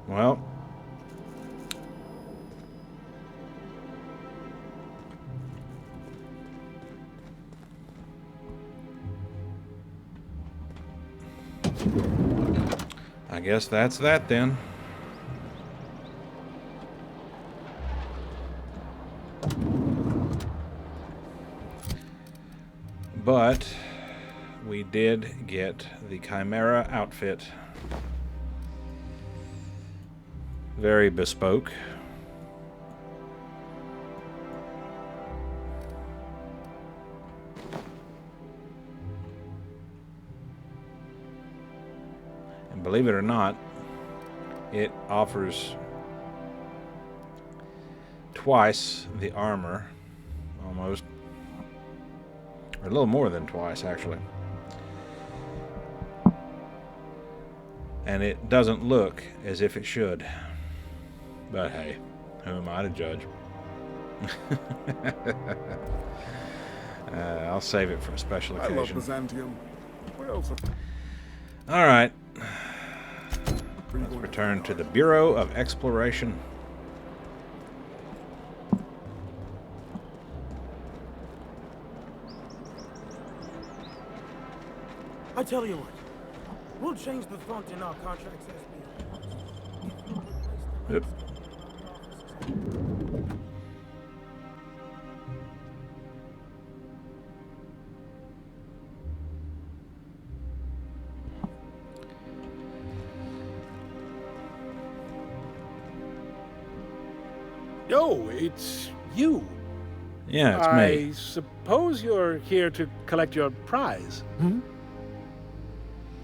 Well, I guess that's that then. But we did get the Chimera outfit. Very bespoke. And believe it or not, it offers twice the armor, almost. Or a little more than twice, actually. And it doesn't look as if it should. But hey, who am I to judge? I'll save it for a special occasion. I love Byzantium. Where else? All right. Let's return to the Bureau of Exploration. I tell you what, we'll change the font in our contracts as we... Yep. Oh, it's you. Yeah, it's me. I suppose you're here to collect your prize. Hmm?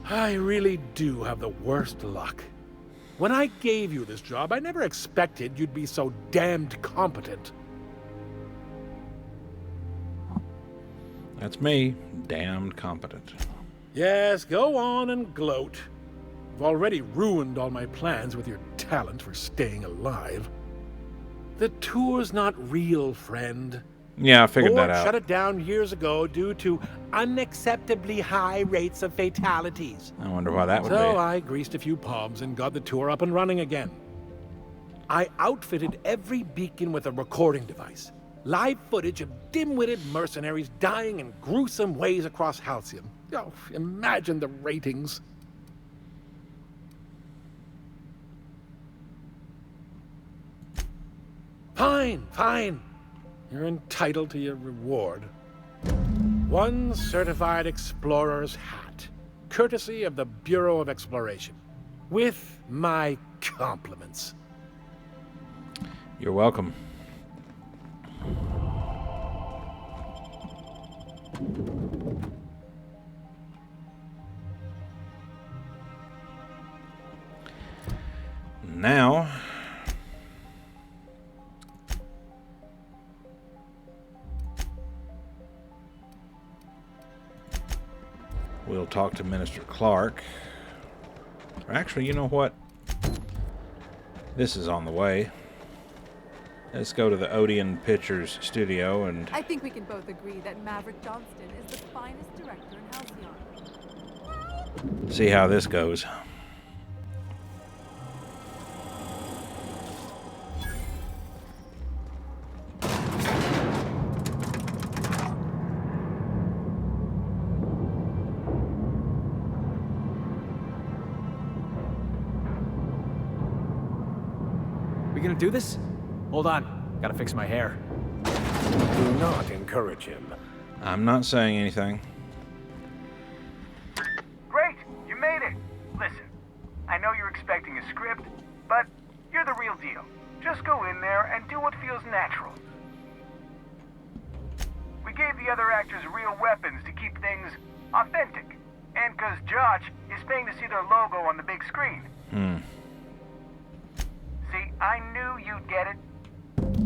I really do have the worst luck. When I gave you this job, I never expected you'd be so damned competent. That's me, damned competent. Yes, go on and gloat. You've already ruined all my plans with your talent for staying alive. The tour's not real, friend. Yeah, I figured that out. Shut it down years ago due to unacceptably high rates of fatalities. I wonder why that would be. So I greased a few palms and got the tour up and running again. I outfitted every beacon with a recording device. Live footage of dim-witted mercenaries dying in gruesome ways across Halcyon. Oh, imagine the ratings. Fine, fine. You're entitled to your reward. One certified explorer's hat, courtesy of the Bureau of Exploration, with my compliments. You're welcome. Now, we'll talk to Minister Clark. Or actually, you know what? This is on the way. Let's go to the Odeon Pictures studio and... I think we can both agree that Maverick Johnston is the finest director in Halcyon. see how this goes. We gonna do this? Hold on. Gotta fix my hair. Do not encourage him. I'm not saying anything. Great! You made it! Listen, I know you're expecting a script, but you're the real deal. Just go in there and do what feels natural. We gave the other actors real weapons to keep things authentic. And 'cause Josh is paying to see their logo on the big screen. See, I knew you'd get it.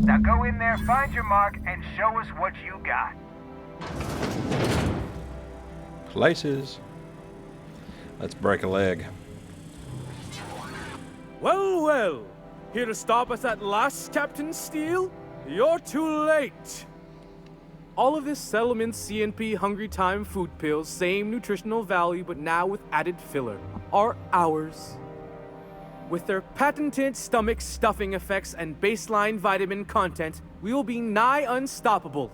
Now go in there, find your mark, and show us what you got. Places. Let's break a leg. Well, well. Here to stop us at last, Captain Steele? You're too late. All of this settlement CNP Hungry Time food pills, same nutritional value, but now with added filler, are ours. With their patented stomach stuffing effects and baseline vitamin content, we will be nigh unstoppable.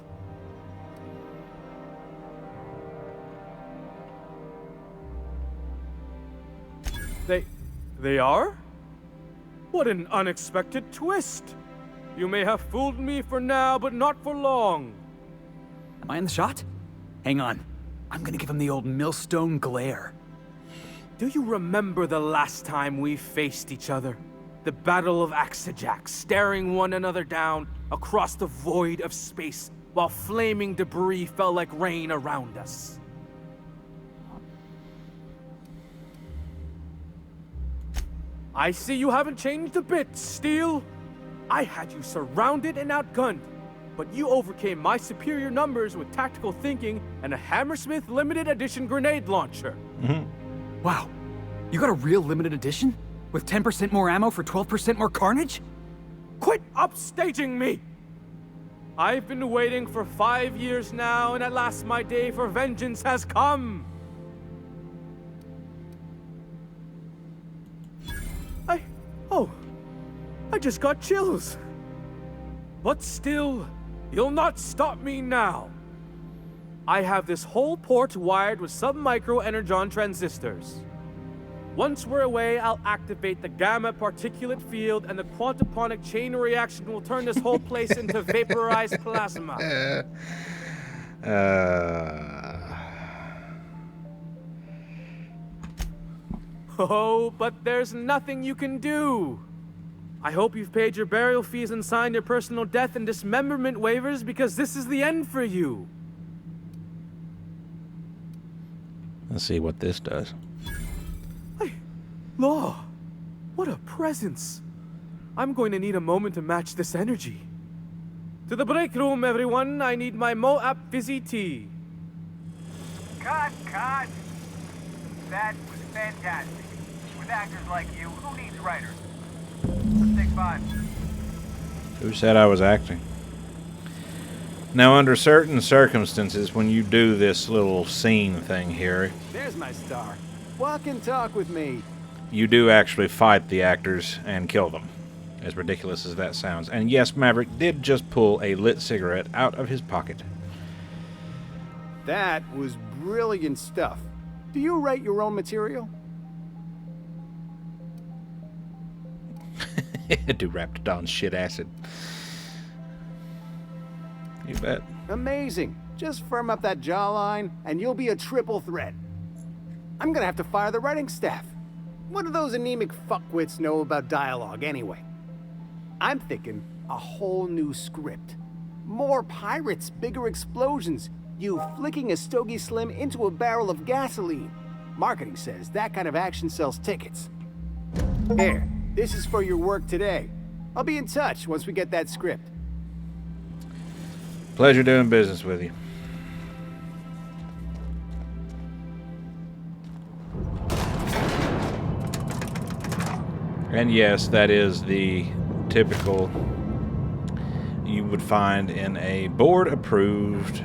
They are? What an unexpected twist! You may have fooled me for now, but not for long. Am I in the shot? Hang on. I'm gonna give him the old millstone glare. Do you remember the last time we faced each other? The Battle of Axejack, staring one another down across the void of space while flaming debris fell like rain around us. I see you haven't changed a bit, Steele. I had you surrounded and outgunned, but you overcame my superior numbers with tactical thinking and a Hammersmith limited edition grenade launcher. Wow, you got a real limited edition? With 10% more ammo for 12% more carnage? Quit upstaging me! I've been waiting for 5 years now, and at last my day for vengeance has come! I just got chills. But still, you'll not stop me now. I have this whole port wired with sub-micro energon transistors. Once we're away, I'll activate the gamma particulate field and the quantaponic chain reaction will turn this whole place into vaporized plasma. Oh, but there's nothing you can do. I hope you've paid your burial fees and signed your personal death and dismemberment waivers because this is the end for you. Let's see what this does. Law, what a presence. I'm going to need a moment to match this energy. To the break room, everyone. I need my Moab fizzy tea. Cut! That was fantastic. With actors like you, who needs writers? Let's take 5. Who said I was acting? Now, under certain circumstances, when you do this little scene thing here, There's my star. Walk and talk with me. you do actually fight the actors and kill them. As ridiculous as that sounds. And yes, Maverick did just pull a lit cigarette out of his pocket. That was brilliant stuff. Do you write your own material? Do Raptidon's shit acid. You bet. Amazing. Just firm up that jawline, and you'll be a triple threat. I'm gonna have to fire the writing staff. What do those anemic fuckwits know about dialogue, anyway? I'm thinking A whole new script. More pirates, bigger explosions, you flicking a Stogie Slim into a barrel of gasoline. Marketing says that kind of action sells tickets. Here, this is for your work today. I'll be in touch once we get that script. Pleasure doing business with you. And yes, that is the typical you would find in a board-approved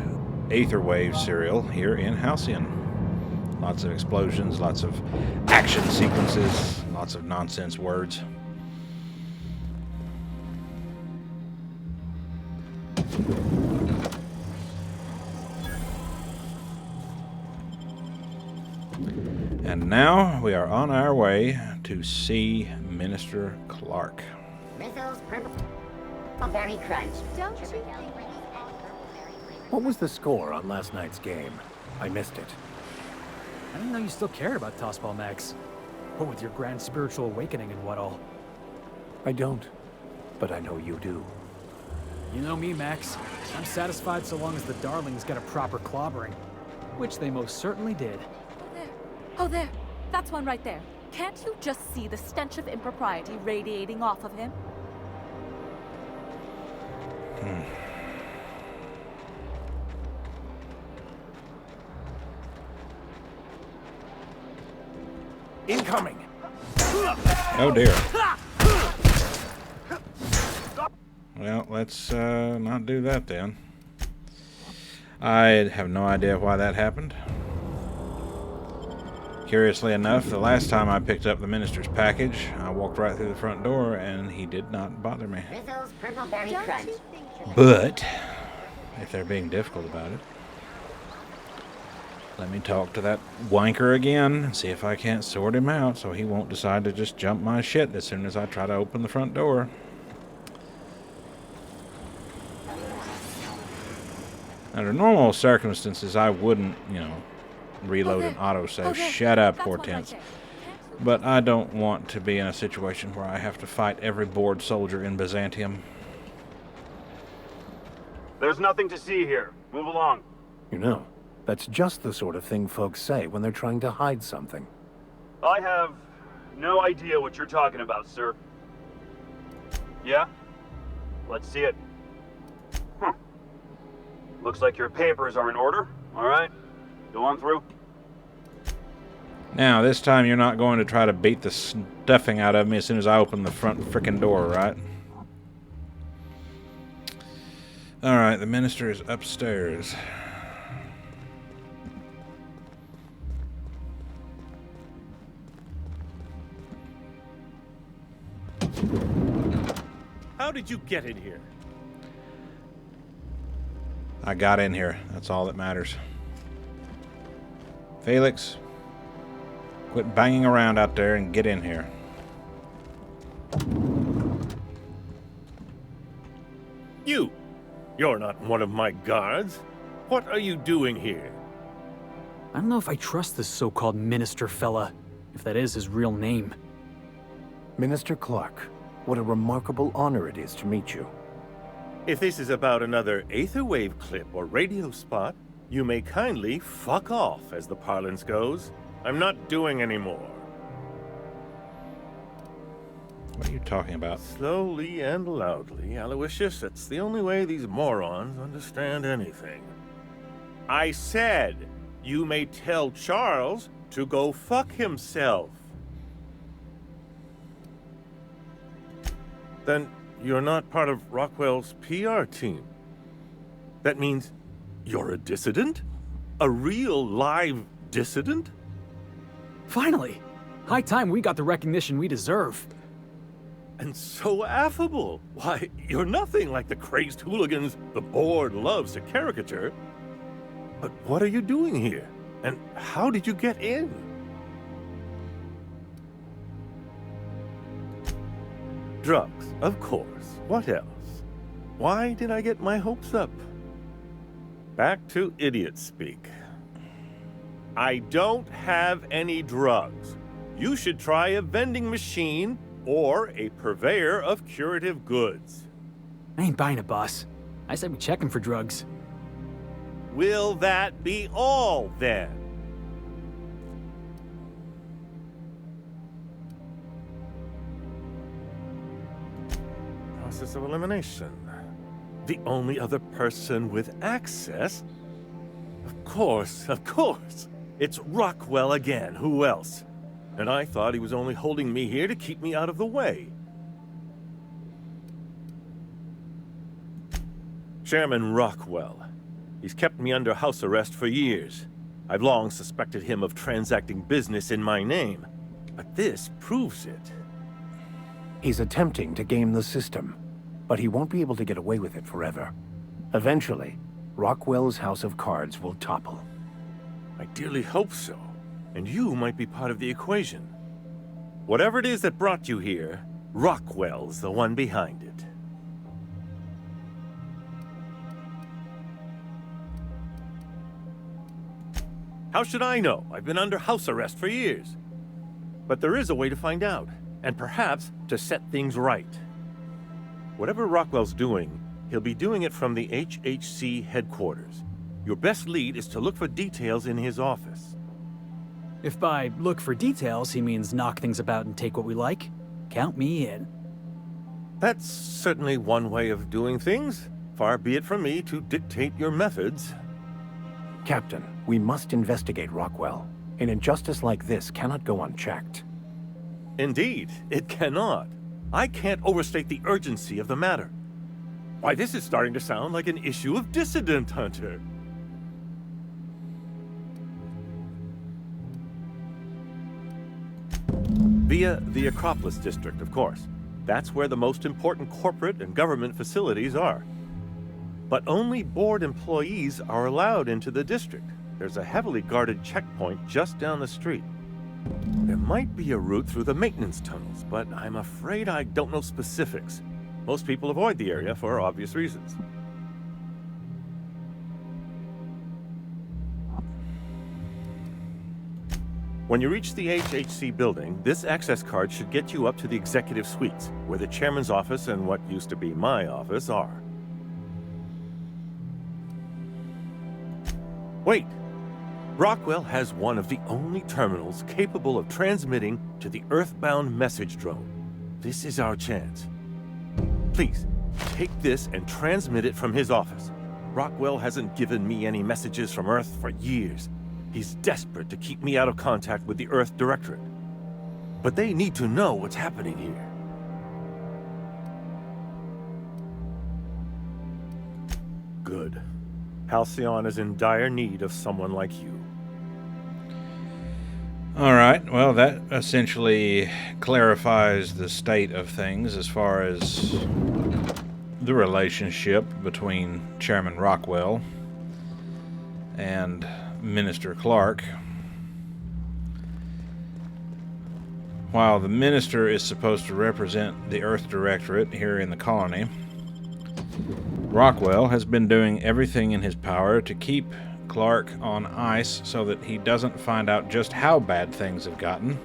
Aetherwave serial here in Halcyon. Lots of explosions, lots of action sequences, lots of nonsense words. And now we are on our way to see Minister Clark. Missiles very crunch. Don't you think? What was the score on last night's game? I missed it. I didn't know you still cared about Tossball, Max. What with your grand spiritual awakening and what all. I don't, but I know you do. You know me, Max. I'm satisfied so long as the darlings get a proper clobbering. Which they most certainly did. Oh, there. That's one right there. Can't you just see the stench of impropriety radiating off of him? Incoming! Oh dear. Well, let's not do that then. I have no idea why that happened. Curiously enough, the last time I picked up the minister's package, I walked right through the front door and he did not bother me. Missiles very crunch. But, if they're being difficult about it, let me talk to that wanker again and see if I can't sort him out so he won't decide to just jump my shit as soon as I try to open the front door. Under normal circumstances, I wouldn't, reload an autosave. Shut up, Hortense. But I don't want to be in a situation where I have to fight every bored soldier in Byzantium. There's nothing to see here. Move along. You know, that's just the sort of thing folks say when they're trying to hide something. I have no idea what you're talking about, sir. Yeah? Let's see it. Looks like your papers are in order. All right. Go on through. Now, this time you're not going to try to beat the stuffing out of me as soon as I open the front frickin' door, right? Alright, the minister is upstairs. How did you get in here? I got in here. That's all that matters. Felix, quit banging around out there and get in here. You're not one of my guards. What are you doing here? I don't know if I trust this so-called minister fella, if that is his real name. Minister Clark, what a remarkable honor it is to meet you. If this is about another Aetherwave clip or radio spot, you may kindly fuck off, as the parlance goes. I'm not doing any more. What are you talking about? Slowly and loudly, Aloysius. It's the only way these morons understand anything. I said, you may tell Charles to go fuck himself. Then you're not part of Rockwell's PR team. That means you're a dissident? A real live dissident? Finally! High time we got the recognition we deserve. And so affable. Why, you're nothing like the crazed hooligans the board loves to caricature. But what are you doing here? And how did you get in? Drugs, of course. What else? Why did I get my hopes up? Back to idiot speak. I don't have any drugs. You should try a vending machine or a purveyor of curative goods. I ain't buying it, boss. I said we check him for drugs. Will that be all, then? Process of elimination. The only other person with access? Of course, of course. It's Rockwell again. Who else? And I thought he was only holding me here to keep me out of the way. Chairman Rockwell. He's kept me under house arrest for years. I've long suspected him of transacting business in my name. But this proves it. He's attempting to game the system, but he won't be able to get away with it forever. Eventually, Rockwell's house of cards will topple. I dearly hope so. And you might be part of the equation. Whatever it is that brought you here, Rockwell's the one behind it. How should I know? I've been under house arrest for years. But there is a way to find out, and perhaps to set things right. Whatever Rockwell's doing, he'll be doing it from the HHC headquarters. Your best lead is to look for details in his office. If by look for details he means knock things about and take what we like, count me in. That's certainly one way of doing things. Far be it from me to dictate your methods. Captain, we must investigate Rockwell. An injustice like this cannot go unchecked. Indeed, it cannot. I can't overstate the urgency of the matter. Why, this is starting to sound like an issue of Dissident Hunter. Via the Acropolis District, of course. That's where the most important corporate and government facilities are. But only board employees are allowed into the district. There's a heavily guarded checkpoint just down the street. There might be a route through the maintenance tunnels, but I'm afraid I don't know specifics. Most people avoid the area for obvious reasons. When you reach the HHC building, this access card should get you up to the executive suites, where the chairman's office and what used to be my office are. Wait! Rockwell has one of the only terminals capable of transmitting to the Earthbound message drone. This is our chance. Please, take this and transmit it from his office. Rockwell hasn't given me any messages from Earth for years. He's desperate to keep me out of contact with the Earth Directorate. But they need to know what's happening here. Good. Halcyon is in dire need of someone like you. All right, well, that essentially clarifies the state of things as far as the relationship between Chairman Rockwell and Minister Clark. While the Minister is supposed to represent the Earth Directorate here in the colony, Rockwell has been doing everything in his power to keep Clark on ice so that he doesn't find out just how bad things have gotten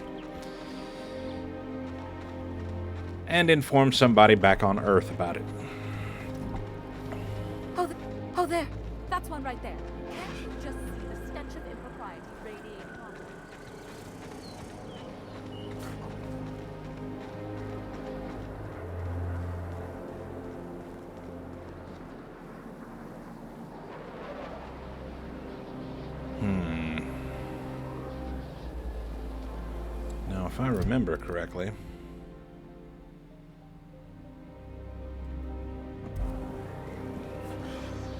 and inform somebody back on Earth about it. Oh, there. That's one right there. Can't you just see the stench of impropriety radiating off of it? Now, if I remember correctly,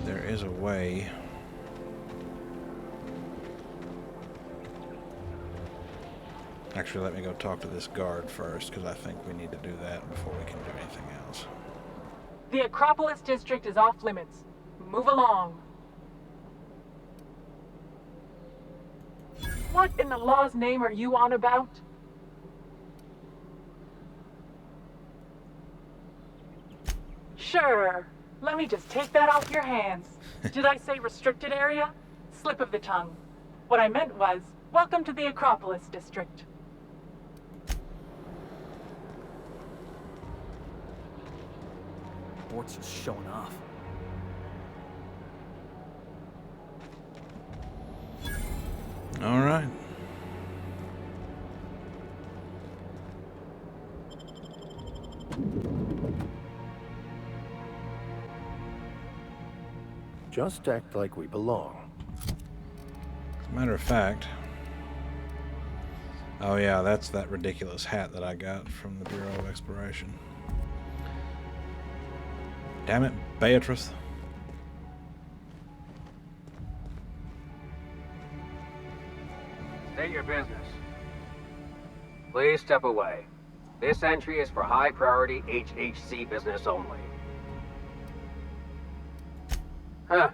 there is a way. Actually, let me go talk to this guard first, because I think we need to do that before we can do anything else. The Acropolis District is off limits. Move along. What in the law's name are you on about? Sure. Let me just take that off your hands. Did I say restricted area? Slip of the tongue. What I meant was, welcome to the Acropolis District. Fort's just showing off. All right. Just act like we belong. As a matter of fact... Oh yeah, that's that ridiculous hat that I got from the Bureau of Exploration. Damn it, Beatrice. State your business. Please step away. This entry is for high-priority HHC business only. Huh.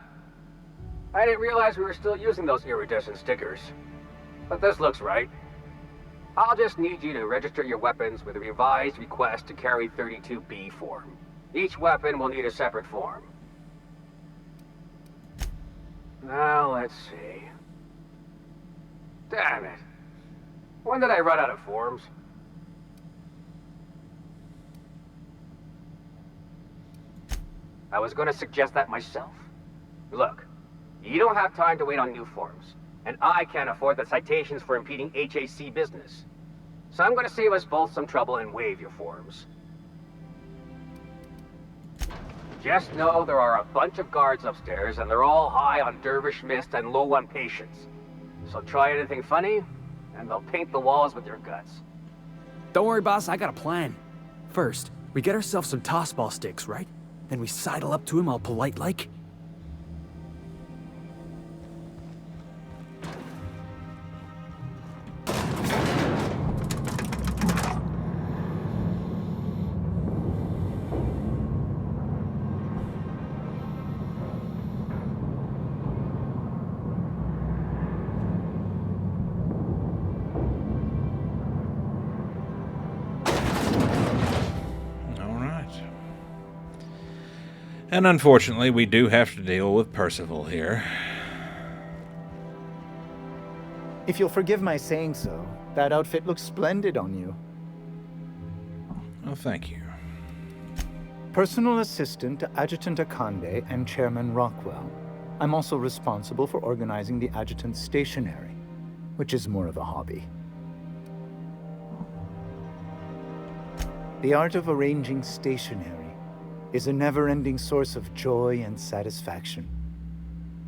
I didn't realize we were still using those iridescent stickers. But this looks right. I'll just need you to register your weapons with a revised request to carry 32B form. Each weapon will need a separate form. Now, let's see. Damn it. When did I run out of forms? I was going to suggest that myself. Look, you don't have time to wait on new forms. And I can't afford the citations for impeding HAC business. So I'm going to save us both some trouble and waive your forms. Just know there are a bunch of guards upstairs, and they're all high on dervish mist and low on patience. So try anything funny, and they'll paint the walls with your guts. Don't worry, boss, I got a plan. First, we get ourselves some tossball sticks, right? Then we sidle up to him all polite-like. And unfortunately, we do have to deal with Percival here. If you'll forgive my saying so, that outfit looks splendid on you. Oh, thank you. Personal assistant to Adjutant Akande and Chairman Rockwell. I'm also responsible for organizing the adjutant's stationery, which is more of a hobby. The art of arranging stationery is a never-ending source of joy and satisfaction.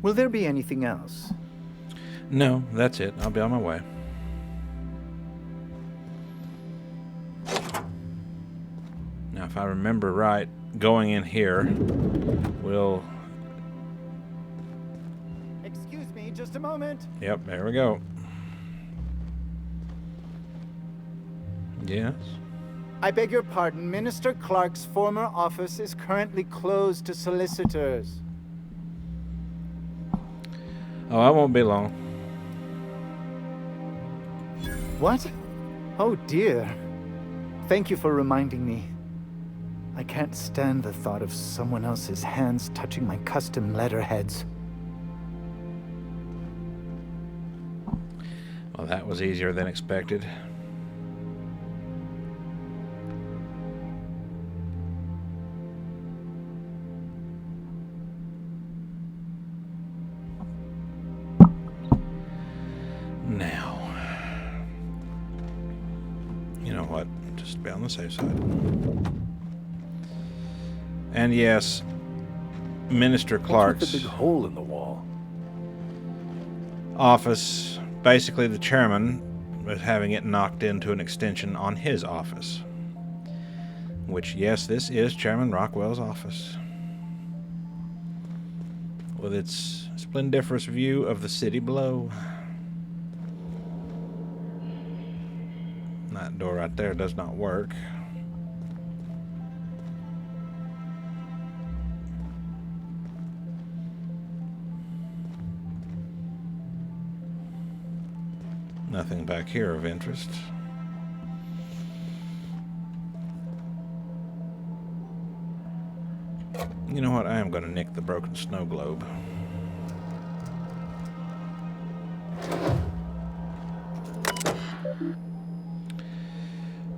Will there be anything else? No, that's it. I'll be on my way. Now, if I remember right, going in here will... Excuse me, just a moment. Yep, there we go. Yes? I beg your pardon, Minister Clark's former office is currently closed to solicitors. Oh, I won't be long. What? Oh dear. Thank you for reminding me. I can't stand the thought of someone else's hands touching my custom letterheads. Well, that was easier than expected. On the safe side. And yes, Minister Clark's What's with the big hole in the wall? Office, basically the chairman was having it knocked into an extension on his office. Which, yes, this is Chairman Rockwell's office. With its splendiferous view of the city below. That door right there does not work. Nothing back here of interest. You know what? I am going to nick the broken snow globe.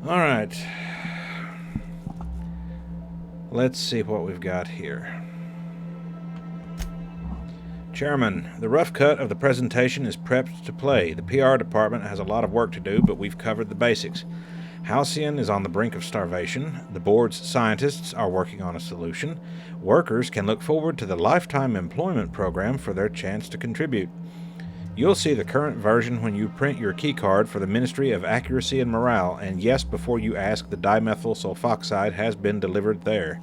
All right. Let's see what we've got here. Chairman, the rough cut of the presentation is prepped to play. The PR department has a lot of work to do, but we've covered the basics. Halcyon is on the brink of starvation. The board's scientists are working on a solution. Workers can look forward to the lifetime employment program for their chance to contribute. You'll see the current version when you print your keycard for the Ministry of Accuracy and Morale, and yes, before you ask, the dimethyl sulfoxide has been delivered there.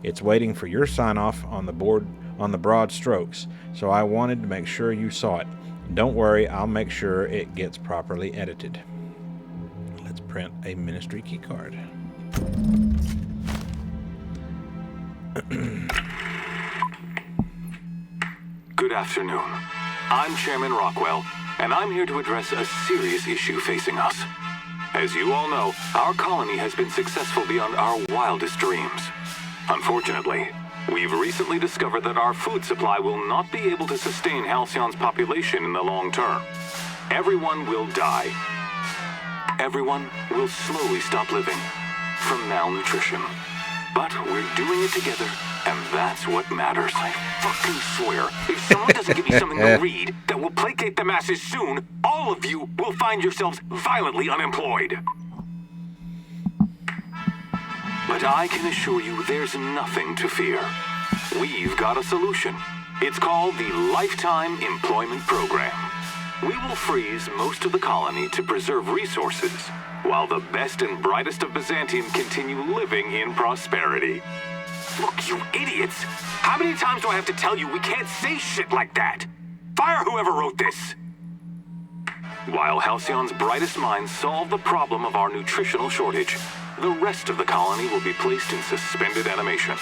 It's waiting for your sign-off on the board on the broad strokes, so I wanted to make sure you saw it. Don't worry, I'll make sure it gets properly edited. Let's print a Ministry keycard. Good afternoon. I'm Chairman Rockwell, and I'm here to address a serious issue facing us. As you all know, our colony has been successful beyond our wildest dreams. Unfortunately, we've recently discovered that our food supply will not be able to sustain Halcyon's population in the long term. Everyone will die. Everyone will slowly stop living from malnutrition. But we're doing it together, and that's what matters. I fucking swear, if someone doesn't give me something to read that will placate the masses soon, all of you will find yourselves violently unemployed. But I can assure you there's nothing to fear. We've got a solution. It's called the Lifetime Employment Program. We will freeze most of the colony to preserve resources, while the best and brightest of Byzantium continue living in prosperity. Look, you idiots! How many times do I have to tell you we can't say shit like that? Fire whoever wrote this! While Halcyon's brightest minds solve the problem of our nutritional shortage, the rest of the colony will be placed in suspended animation.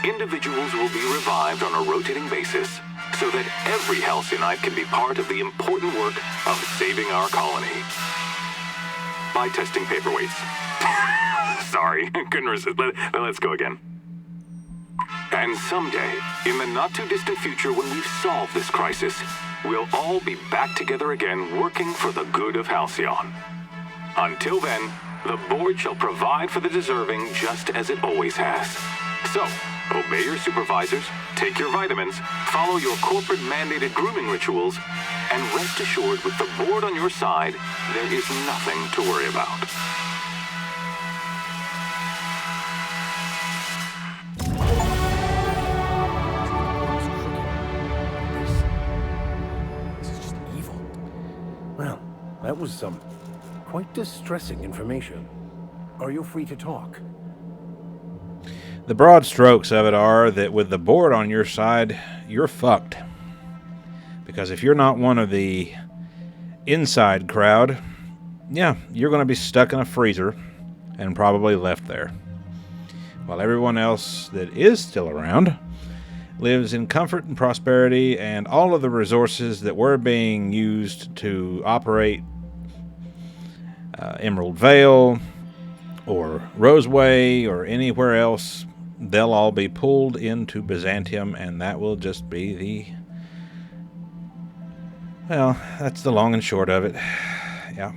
Individuals will be revived on a rotating basis, so that every Halcyon can be part of the important work of saving our colony. By testing paperweights. Sorry, couldn't resist. Let's go again. And someday, in the not-too-distant future when we've solved this crisis, we'll all be back together again working for the good of Halcyon. Until then, the board shall provide for the deserving just as it always has. So, obey your supervisors, take your vitamins, follow your corporate-mandated grooming rituals, and rest assured with the board on your side, there is nothing to worry about. This is just evil. Well, that was some quite distressing information. Are you free to talk? The broad strokes of it are that with the board on your side, you're fucked. Because if you're not one of the inside crowd, yeah, you're going to be stuck in a freezer and probably left there. While everyone else that is still around lives in comfort and prosperity, and all of the resources that were being used to operate Emerald Vale or Roseway or anywhere else, they'll all be pulled into Byzantium, and that will just be the... well, that's the long and short of it. Yeah.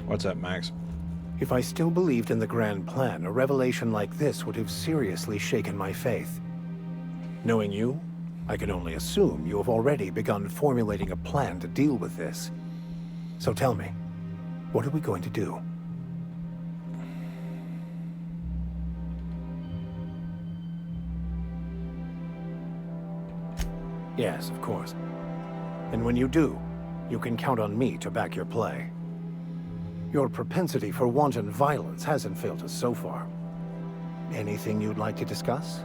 What's up, Max? If I still believed in the grand plan, a revelation like this would have seriously shaken my faith. Knowing you, I can only assume you have already begun formulating a plan to deal with this. So tell me, what are we going to do? Yes, of course. And when you do, you can count on me to back your play. Your propensity for wanton violence hasn't failed us so far. Anything you'd like to discuss?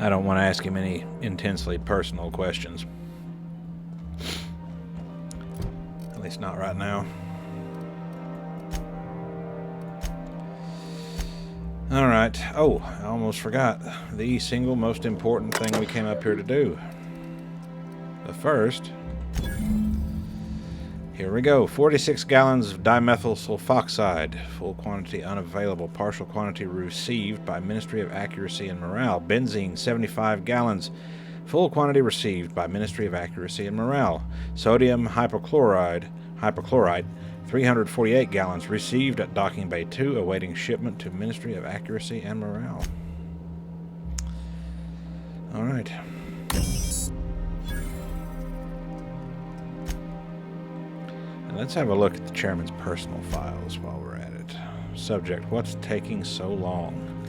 I don't want to ask him any intensely personal questions. At least not right now. Alright. Oh, I almost forgot. The single most important thing we came up here to do. But first, here we go. 46 gallons of dimethyl sulfoxide. Full quantity unavailable. Partial quantity received by Ministry of Accuracy and Morale. Benzene, 75 gallons. Full quantity received by Ministry of Accuracy and Morale. Sodium hypochlorite, 348 gallons. Received at Docking Bay 2, awaiting shipment to Ministry of Accuracy and Morale. Alright. Let's have a look at the chairman's personal files while we're at it. Subject, what's taking so long?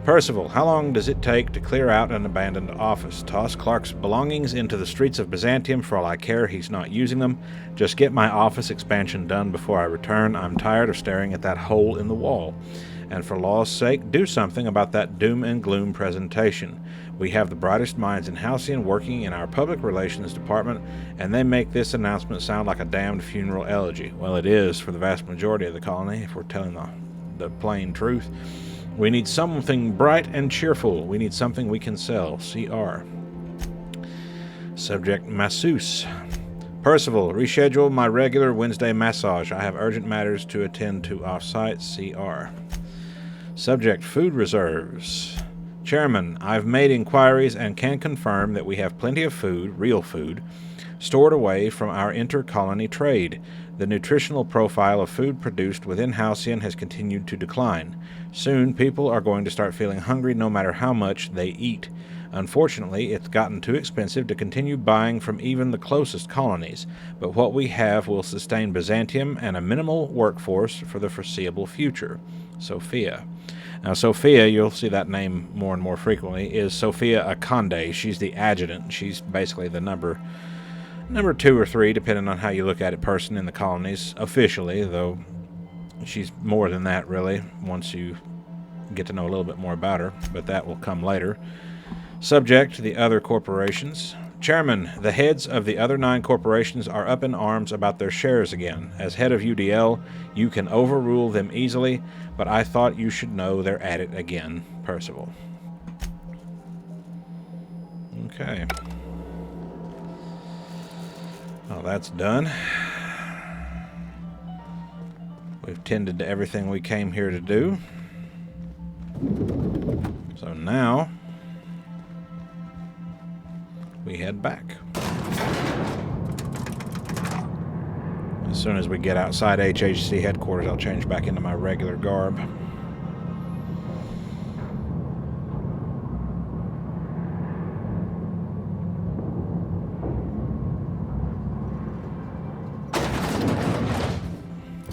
Percival, how long does it take to clear out an abandoned office? Toss Clark's belongings into the streets of Byzantium for all I care. He's not using them. Just get my office expansion done before I return. I'm tired of staring at that hole in the wall. And for law's sake, do something about that doom and gloom presentation. We have the brightest minds in Halcyon working in our public relations department, and they make this announcement sound like a damned funeral elegy. Well, it is for the vast majority of the colony, if we're telling the plain truth. We need something bright and cheerful. We need something we can sell. CR. Subject, masseuse. Percival, reschedule my regular Wednesday massage. I have urgent matters to attend to off-site. CR. Subject, food reserves. Chairman, I've made inquiries and can confirm that we have plenty of food, real food, stored away from our inter-colony trade. The nutritional profile of food produced within Halcyon has continued to decline. Soon, people are going to start feeling hungry no matter how much they eat. Unfortunately, it's gotten too expensive to continue buying from even the closest colonies, but what we have will sustain Byzantium and a minimal workforce for the foreseeable future. Sophia. Now, Sophia, you'll see that name more and more frequently, is Sophia Akande. She's the adjutant. She's basically the number 2 or 3, depending on how you look at it, person in the colonies, officially, though she's more than that, really, once you get to know a little bit more about her, but that will come later. Subject, the other corporations. Chairman, the heads of the other 9 corporations are up in arms about their shares again. As head of UDL, you can overrule them easily, but I thought you should know they're at it again. Percival. Okay. Well, that's done. We've tended to everything we came here to do. So now we head back. As soon as we get outside HHC headquarters, I'll change back into my regular garb.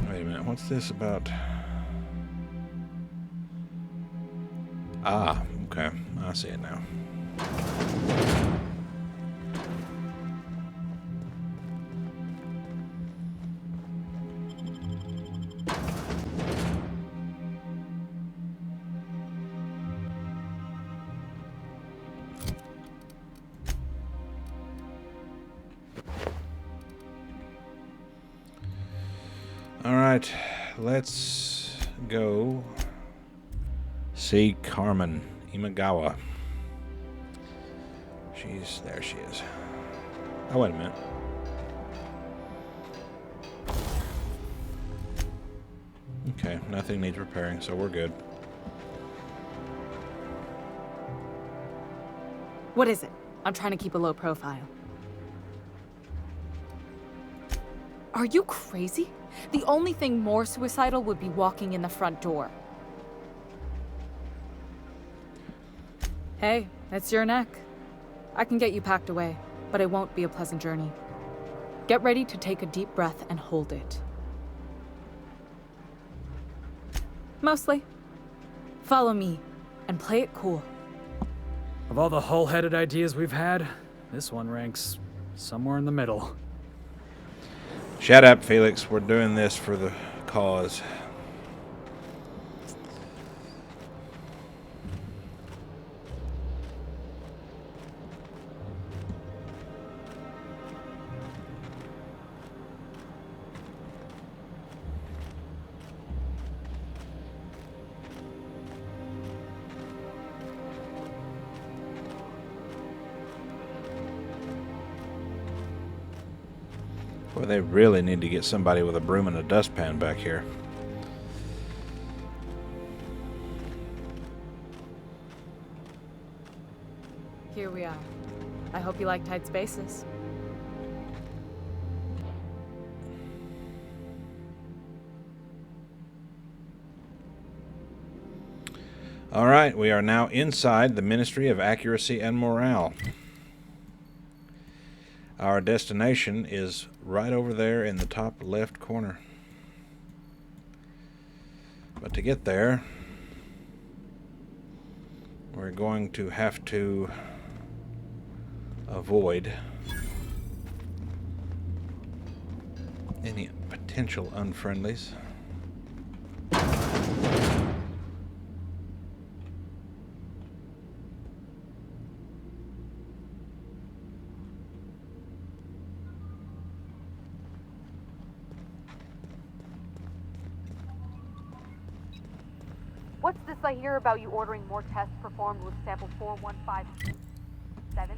Wait a minute, what's this about? Ah, okay, I see it now. Alright, let's go see Carmen Imagawa. There she is. Oh, wait a minute. Okay, nothing needs repairing, so we're good. What is it? I'm trying to keep a low profile. Are you crazy? The only thing more suicidal would be walking in the front door. Hey, it's your neck. I can get you packed away, but it won't be a pleasant journey. Get ready to take a deep breath and hold it. Mostly. Follow me, and play it cool. Of all the hull-headed ideas we've had, this one ranks somewhere in the middle. Shut up, Felix. We're doing this for the cause. Boy, they really need to get somebody with a broom and a dustpan back here. Here we are. I hope you like tight spaces. All right, we are now inside the Ministry of Accuracy and Morale. Our destination is right over there in the top left corner. But to get there, we're going to have to avoid any potential unfriendlies. What's this I hear about you ordering more tests performed with sample 4157?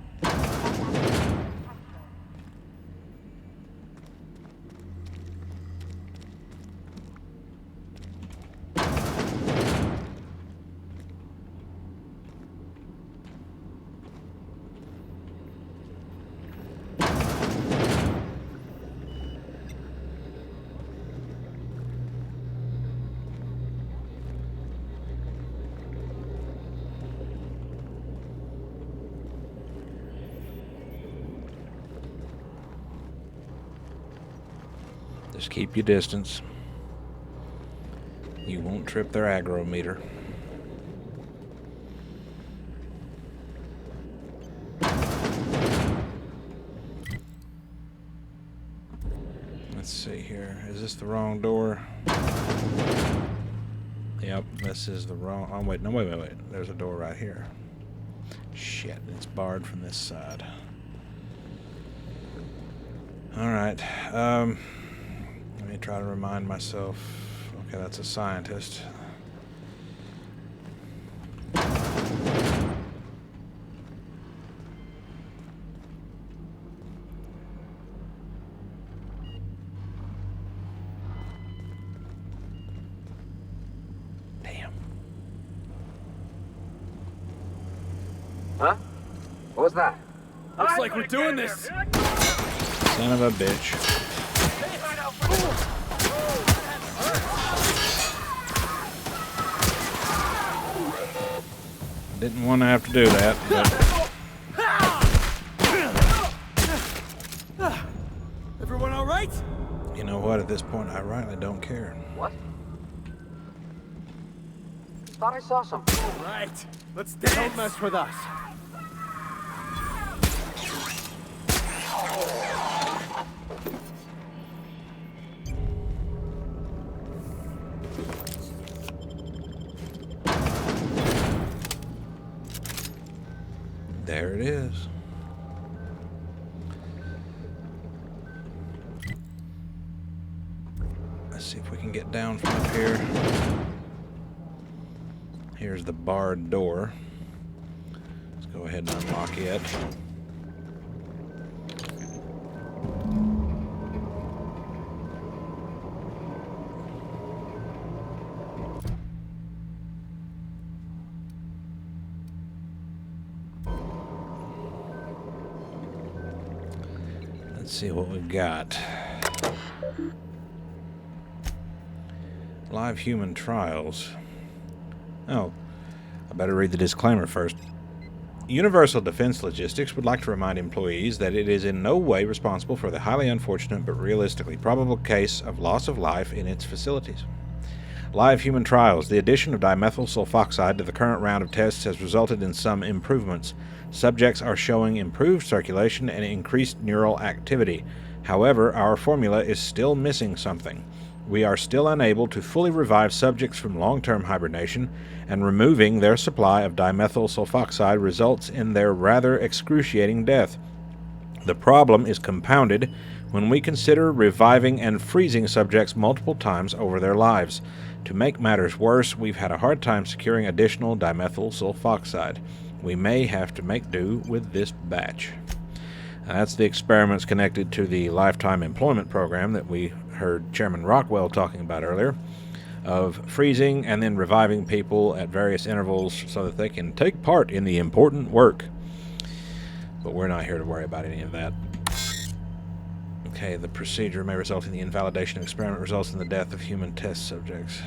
Just keep your distance. You won't trip their aggro meter. Let's see here. Is this the wrong door? Yep, this is the wrong... Oh, wait. No, wait. There's a door right here. Shit, it's barred from this side. Alright, let me try to remind myself. Okay, that's a scientist. Damn. Huh? What was that? Looks like we're doing this. Son of a bitch. Didn't want to have to do that, but... Everyone all right? You know what? At this point, I rightly don't care. What? Thought I saw something. All right, let's dance. Don't mess with us. There it is. Let's see if we can get down from up here. Here's the barred door. Let's go ahead and unlock it. Let's see what we've got. Live human trials. Oh, I better read the disclaimer first. Universal Defense Logistics would like to remind employees that it is in no way responsible for the highly unfortunate but realistically probable case of loss of life in its facilities. Live human trials. The addition of dimethyl sulfoxide to the current round of tests has resulted in some improvements. Subjects are showing improved circulation and increased neural activity. However, our formula is still missing something. We are still unable to fully revive subjects from long-term hibernation, and removing their supply of dimethyl sulfoxide results in their rather excruciating death. The problem is compounded when we consider reviving and freezing subjects multiple times over their lives. To make matters worse, we've had a hard time securing additional dimethyl sulfoxide. We may have to make do with this batch. That's the experiments connected to the lifetime employment program that we heard Chairman Rockwell talking about earlier, of freezing and then reviving people at various intervals so that they can take part in the important work. But we're not here to worry about any of that. Okay, the procedure may result in the invalidation of experiment, results in the death of human test subjects.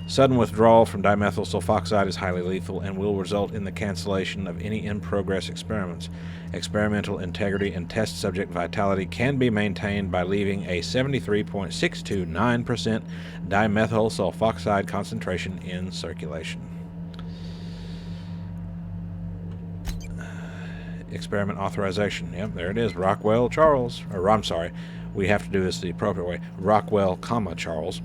Sudden withdrawal from dimethyl sulfoxide is highly lethal and will result in the cancellation of any in-progress experiments. Experimental integrity and test subject vitality can be maintained by leaving a 73.629% dimethyl sulfoxide concentration in circulation. Experiment authorization. Yep, there it is. Rockwell Charles. Or, I'm sorry, we have to do this the appropriate way. Rockwell, Charles.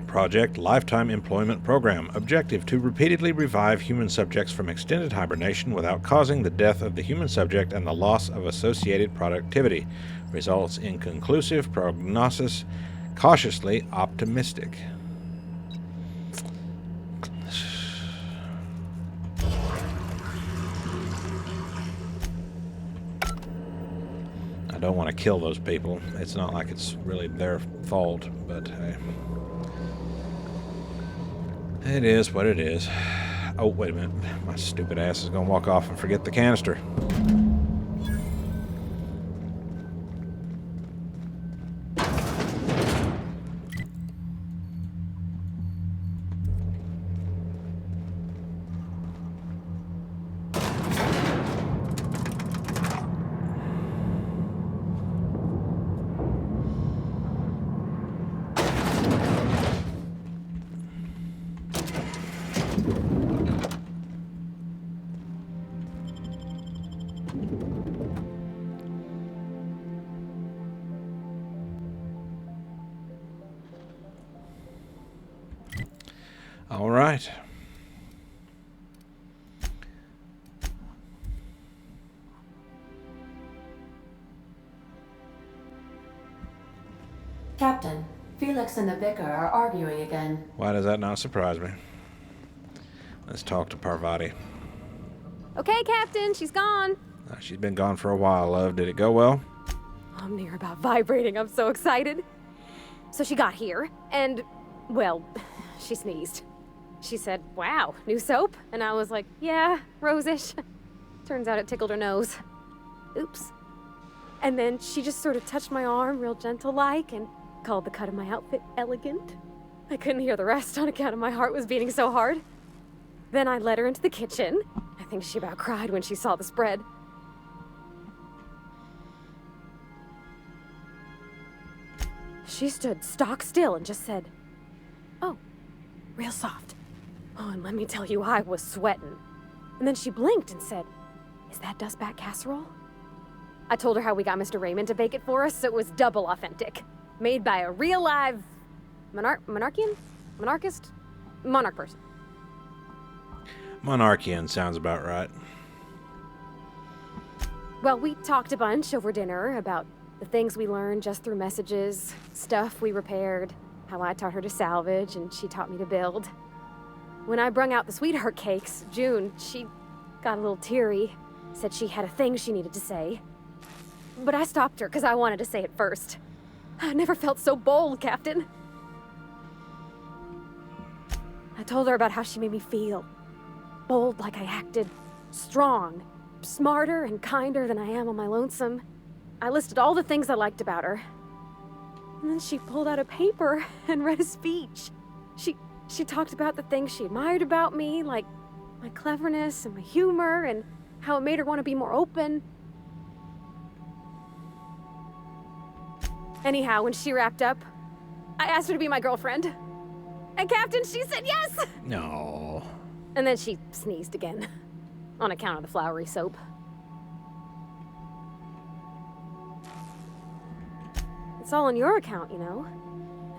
Project Lifetime Employment Program. Objective: to repeatedly revive human subjects from extended hibernation without causing the death of the human subject and the loss of associated productivity. Results inconclusive. Prognosis cautiously optimistic. I don't want to kill those people. It's not like it's really their fault, but hey. It is what it is. Oh, wait a minute. My stupid ass is going to walk off and forget the canister. All right. Captain, Felix and the Vicar are arguing again. Why does that not surprise me? Let's talk to Parvati. Okay, Captain, she's gone. She's been gone for a while, love. Did it go well? I'm near about vibrating. I'm so excited. So she got here, and, well, she sneezed. She said, "Wow, new soap?" And I was like, "Yeah, rosish." Turns out it tickled her nose. Oops. And then she just sort of touched my arm real gentle-like and called the cut of my outfit elegant. I couldn't hear the rest on account of my heart was beating so hard. Then I led her into the kitchen. I think she about cried when she saw the spread. She stood stock still and just said, "Oh, real soft." Oh, and let me tell you, I was sweating. And then she blinked and said, "Is that dustbat casserole?" I told her how we got Mr. Raymond to bake it for us, so it was double authentic. Made by a real live monarch person. Monarchian sounds about right. Well, we talked a bunch over dinner about the things we learned just through messages, stuff we repaired, how I taught her to salvage and she taught me to build. When I brung out the sweetheart cakes, June, she got a little teary, said she had a thing she needed to say. But I stopped her because I wanted to say it first. I never felt so bold, Captain. I told her about how she made me feel. Bold like I acted, strong, smarter and kinder than I am on my lonesome. I listed all the things I liked about her. And then she pulled out a paper and read a speech. She talked about the things she admired about me, like my cleverness and my humor, and how it made her want to be more open. Anyhow, when she wrapped up, I asked her to be my girlfriend. And Captain, she said yes! No. And then she sneezed again, on account of the flowery soap. It's all on your account, you know.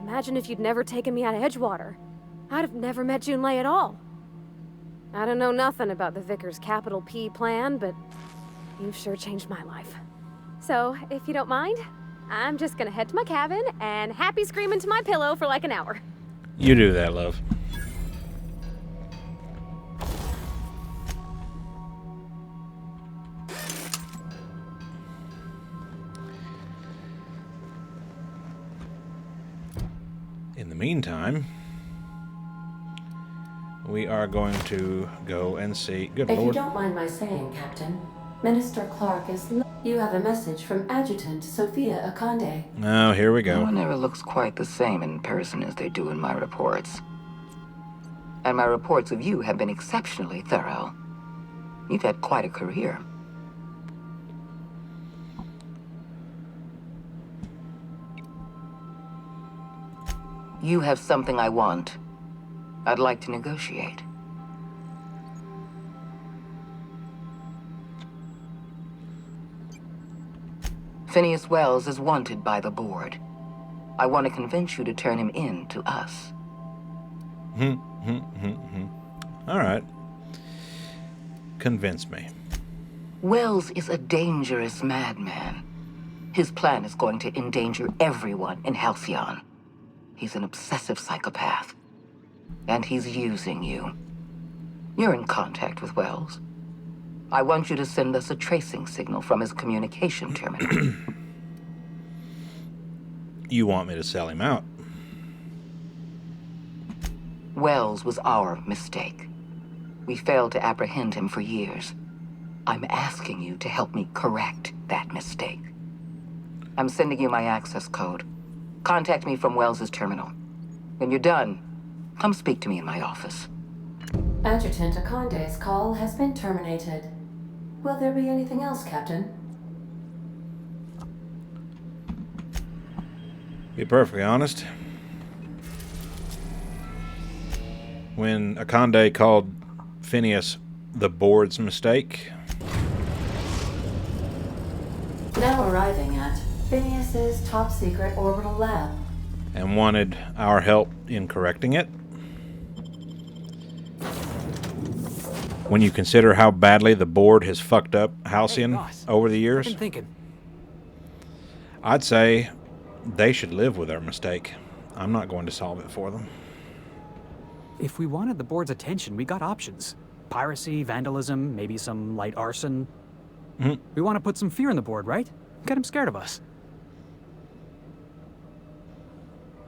Imagine if you'd never taken me out of Edgewater. I'd have never met Junlei at all. I don't know nothing about the Vicar's capital P plan, but you've sure changed my life. So, if you don't mind, I'm just gonna head to my cabin and happy scream into my pillow for like an hour. You do that, love. the meantime, we are going to go and see... Good If Lord. you don't mind my saying, Captain, Minister Clark is... You have a message from Adjutant Sophia Akande. Oh, here we go. No one ever looks quite the same in person as they do in my reports. And my reports of you have been exceptionally thorough. You've had quite a career. You have something I want. I'd like to negotiate. Phineas Wells is wanted by the board. I want to convince you to turn him in to us. All right. Convince me. Wells is a dangerous madman. His plan is going to endanger everyone in Halcyon. He's an obsessive psychopath. And he's using you. You're in contact with Wells. I want you to send us a tracing signal from his communication terminal. You want me to sell him out? Wells was our mistake. We failed to apprehend him for years. I'm asking you to help me correct that mistake. I'm sending you my access code. Contact me from Wells's terminal. When you're done, come speak to me in my office. Adjutant Akande's call has been terminated. Will there be anything else, Captain? Be perfectly honest. When Akande called Phineas the board's mistake. Now arriving at Phineas's top secret orbital lab. And wanted our help in correcting it. When you consider how badly the board has fucked up Halcyon over the years, I've been thinking. I'd say they should live with their mistake. I'm not going to solve it for them. If we wanted the board's attention, we got options. Piracy, vandalism, maybe some light arson. We want to put some fear in the board, right? Get them scared of us.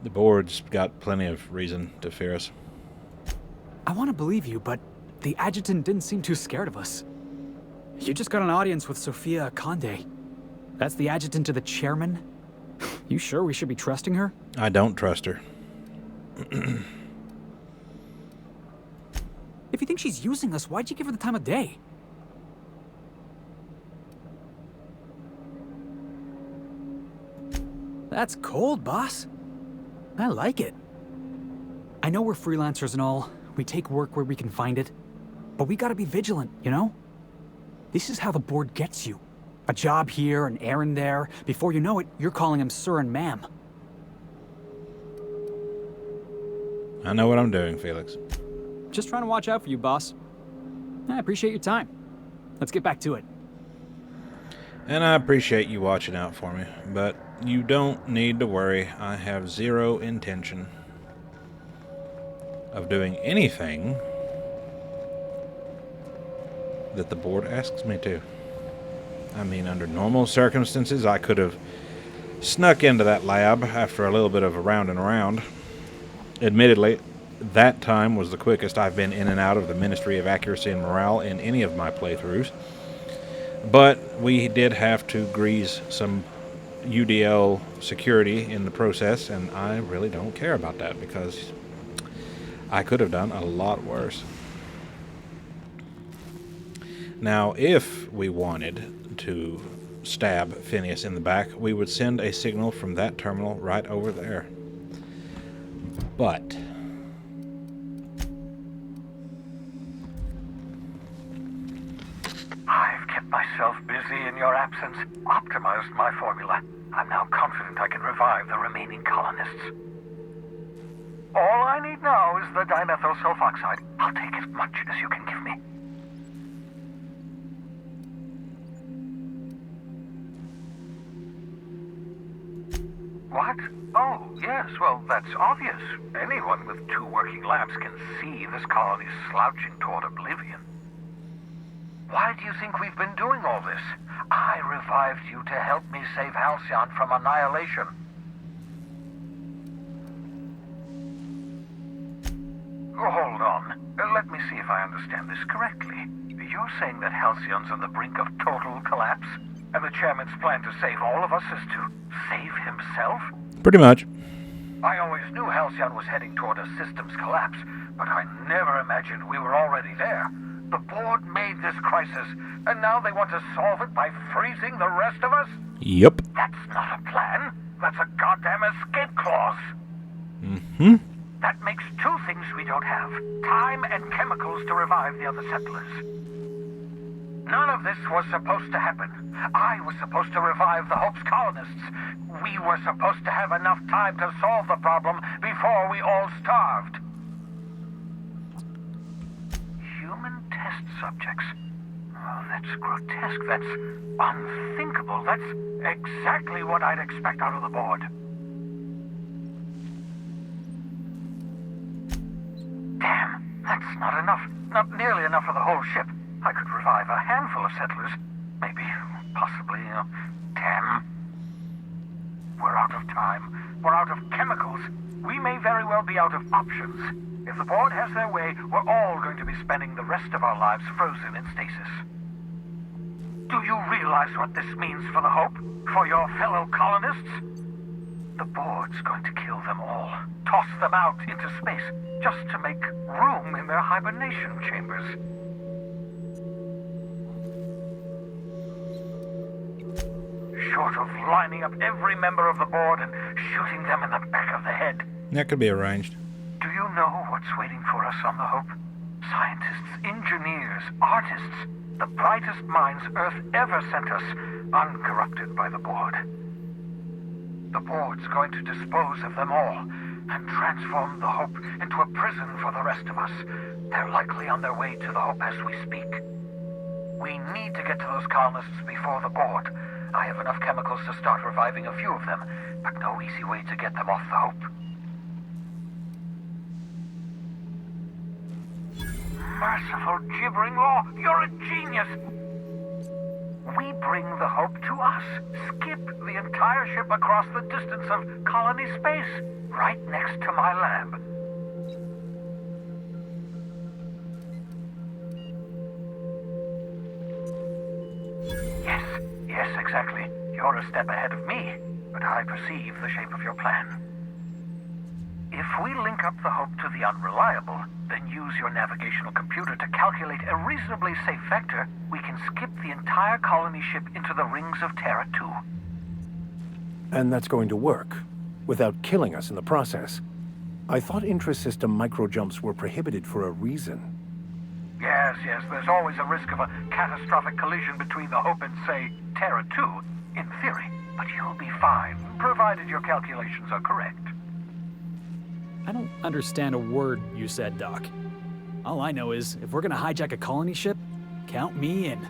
The board's got plenty of reason to fear us. I want to believe you, but the adjutant didn't seem too scared of us. You just got an audience with Sophia Akande. That's the adjutant to the chairman? You sure we should be trusting her? I don't trust her. If you think she's using us, why'd you give her the time of day? That's cold, boss. I like it. I know we're freelancers and all. We take work where we can find it. But we gotta be vigilant, you know? This is how the board gets you. A job here, an errand there. Before you know it, you're calling him sir and ma'am. I know what I'm doing, Felix. Just trying to watch out for you, boss. I appreciate your time. Let's get back to it. And I appreciate you watching out for me, but you don't need to worry. I have zero intention of doing anything that the board asks me to. I mean, under normal circumstances, I could have snuck into that lab after a little bit of a round and around. Admittedly, that time was the quickest I've been in and out of the Ministry of Accuracy and Morale in any of my playthroughs. But we did have to grease some UDL security in the process, and I really don't care about that because I could have done a lot worse. Now, if we wanted to stab Phineas in the back, we would send a signal from that terminal right over there. But I've kept myself busy in your absence, optimized my formula. I'm now confident I can revive the remaining colonists. All I need now is the dimethyl sulfoxide. I'll take as much as you can give me. What? Oh, yes, well, that's obvious. Anyone with 2 working labs can see this colony's slouching toward oblivion. Why do you think we've been doing all this? I revived you to help me save Halcyon from annihilation. hold on. Let me see if I understand this correctly. You're saying that Halcyon's on the brink of total collapse? And the chairman's plan to save all of us is to save himself? Pretty much. I always knew Halcyon was heading toward a systems collapse, but I never imagined we were already there. The board made this crisis, and now they want to solve it by freezing the rest of us? Yep. That's not a plan. That's a goddamn escape clause. Mm-hmm. That makes two things we don't have. Time and chemicals to revive the other settlers. None of this was supposed to happen. I was supposed to revive the Hope's colonists. We were supposed to have enough time to solve the problem before we all starved. Human test subjects. Oh, that's grotesque. That's unthinkable. That's exactly what I'd expect out of the board. Damn, that's not enough. Not nearly enough for the whole ship. I could revive a handful of settlers. Maybe, possibly, 10. We're out of time. We're out of chemicals. We may very well be out of options. If the board has their way, we're all going to be spending the rest of our lives frozen in stasis. Do you realize what this means for the Hope? For your fellow colonists? The board's going to kill them all. Toss them out into space, just to make room in their hibernation chambers. Short of lining up every member of the board and shooting them in the back of the head. That could be arranged. Do you know what's waiting for us on the Hope? Scientists, engineers, artists, the brightest minds Earth ever sent us, uncorrupted by the board. The board's going to dispose of them all and transform the Hope into a prison for the rest of us. They're likely on their way to the Hope as we speak. We need to get to those colonists before the board. I have enough chemicals to start reviving a few of them, but no easy way to get them off the Hope. Merciful gibbering law, you're a genius! We bring the Hope to us. Skip the entire ship across the distance of colony space, right next to my lab. Yes, exactly. You're a step ahead of me, but I perceive the shape of your plan. If we link up the Hope to the Unreliable, then use your navigational computer to calculate a reasonably safe vector, we can skip the entire colony ship into the rings of Terra 2. And that's going to work, without killing us in the process. I thought intra-system microjumps were prohibited for a reason. Yes, there's always a risk of a catastrophic collision between the Hope and, say, Terra 2, in theory. But you'll be fine, provided your calculations are correct. I don't understand a word you said, Doc. All I know is, if we're gonna hijack a colony ship, count me in.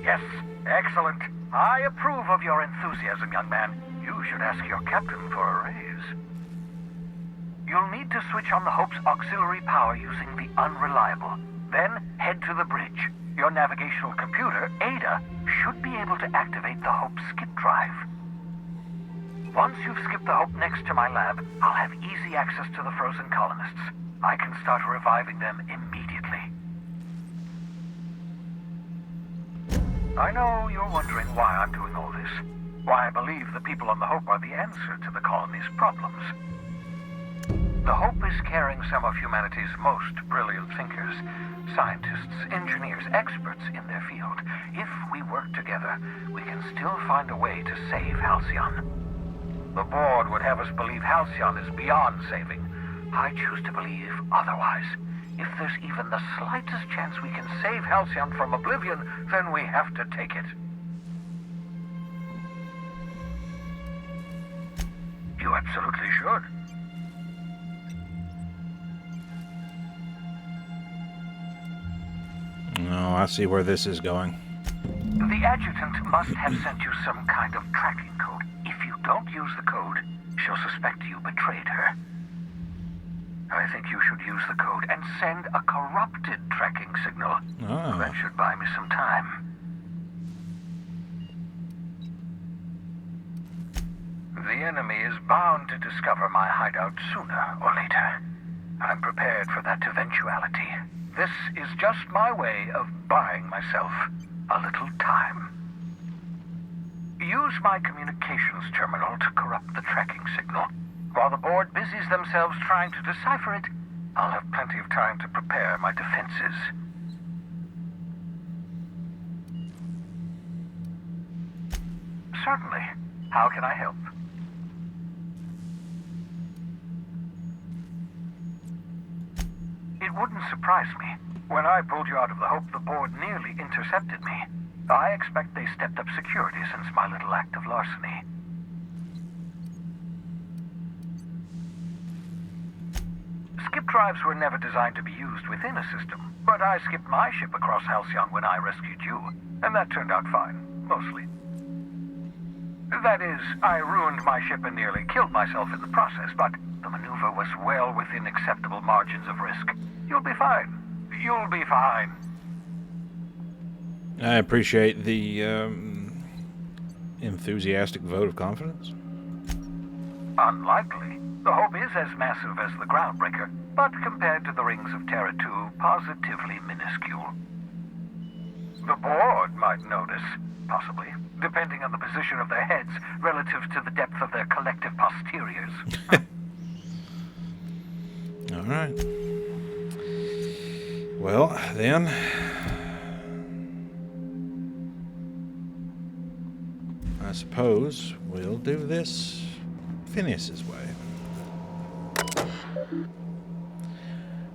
Yes, excellent. I approve of your enthusiasm, young man. You should ask your captain for a raise. You'll need to switch on the Hope's auxiliary power using the Unreliable. Then head to the bridge. Your navigational computer, Ada, should be able to activate the Hope's skip drive. Once you've skipped the Hope next to my lab, I'll have easy access to the frozen colonists. I can start reviving them immediately. I know you're wondering why I'm doing all this. Why I believe the people on the Hope are the answer to the colony's problems. The Hope is carrying some of humanity's most brilliant thinkers, scientists, engineers, experts in their field. If we work together, we can still find a way to save Halcyon. The board would have us believe Halcyon is beyond saving. I choose to believe otherwise. If there's even the slightest chance we can save Halcyon from oblivion, then we have to take it. You absolutely should. Oh, I see where this is going. The adjutant must have sent you some kind of tracking code. If you don't use the code, she'll suspect you betrayed her. I think you should use the code and send a corrupted tracking signal. Oh. That should buy me some time. The enemy is bound to discover my hideout sooner or later. I'm prepared for that eventuality. This is just my way of buying myself a little time. Use my communications terminal to corrupt the tracking signal. While the board busies themselves trying to decipher it, I'll have plenty of time to prepare my defenses. Certainly. How can I help? It wouldn't surprise me. When I pulled you out of the Hope, the board nearly intercepted me. I expect they stepped up security since my little act of larceny. Skip drives were never designed to be used within a system, but I skipped my ship across Halcyon when I rescued you, and that turned out fine, mostly. That is, I ruined my ship and nearly killed myself in the process, but the maneuver was well within acceptable margins of risk. You'll be fine. You'll be fine. I appreciate the enthusiastic vote of confidence. Unlikely. The Hope is as massive as the Groundbreaker, but compared to the Rings of Terra 2, positively minuscule. The board might notice, possibly, depending on the position of their heads relative to the depth of their collective posteriors. All right. Well, then, I suppose we'll do this Phineas's way.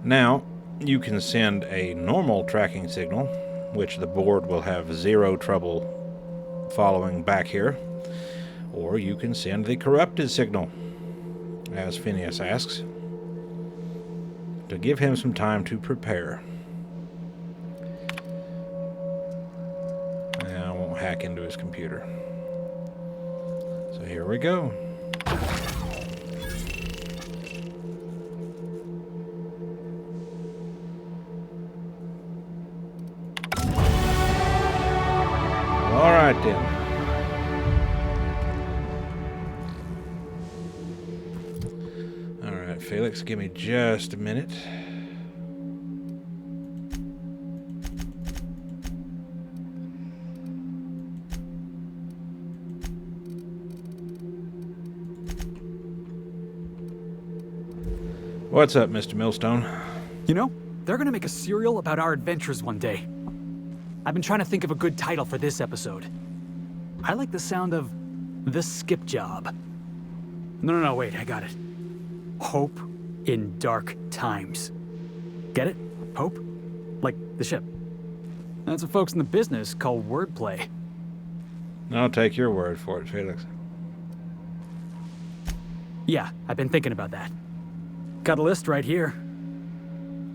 Now, you can send a normal tracking signal, which the board will have zero trouble following back here, or you can send the corrupted signal, as Phineas asks, to give him some time to prepare. And I won't hack into his computer. So here we go. All right then. All right, Felix, give me just a minute. What's up, Mr. Millstone? You know, they're gonna make a serial about our adventures one day. I've been trying to think of a good title for this episode. I like the sound of The Skip Job. No, wait, I got it. Hope in Dark Times. Get it? Hope? Like the ship. That's what folks in the business call wordplay. I'll take your word for it, Felix. Yeah, I've been thinking about that. Got a list right here.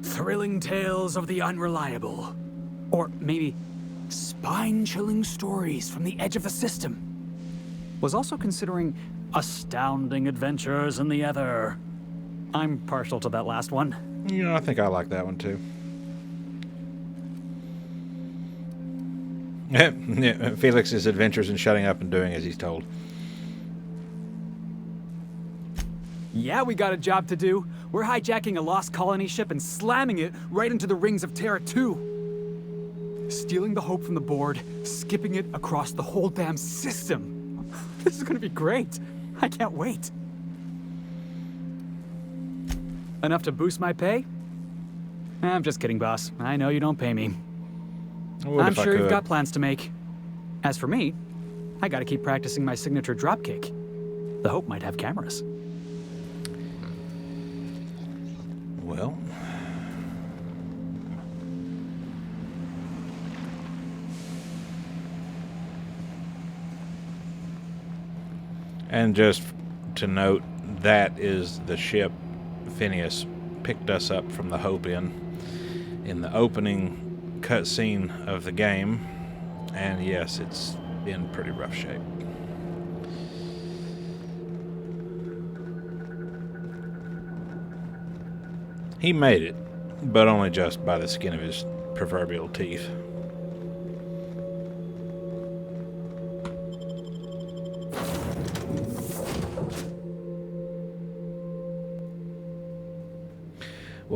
Thrilling tales of the unreliable. Or maybe spine-chilling stories from the edge of the system. Was also considering astounding adventures in the ether. I'm partial to that last one. You know, I think I like that one too. Yeah, Felix's adventures in shutting up and doing as he's told. Yeah, we got a job to do. We're hijacking a lost colony ship and slamming it right into the Rings of Terra 2. Stealing the Hope from the board, skipping it across the whole damn system. This is gonna be great. I can't wait. Enough to boost my pay? I'm just kidding, boss. I know you don't pay me. I'm sure you've got plans to make. As for me, I gotta keep practicing my signature dropkick. The Hope might have cameras. Well, and just to note, that is the ship Phineas picked us up from the Hope in the opening cutscene of the game, and yes, it's in pretty rough shape. He made it, but only just by the skin of his proverbial teeth.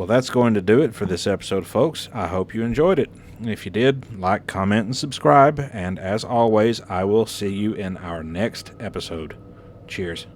Well, that's going to do it for this episode, folks. I hope you enjoyed it. If you did, like, comment, and subscribe. And as always, I will see you in our next episode. Cheers.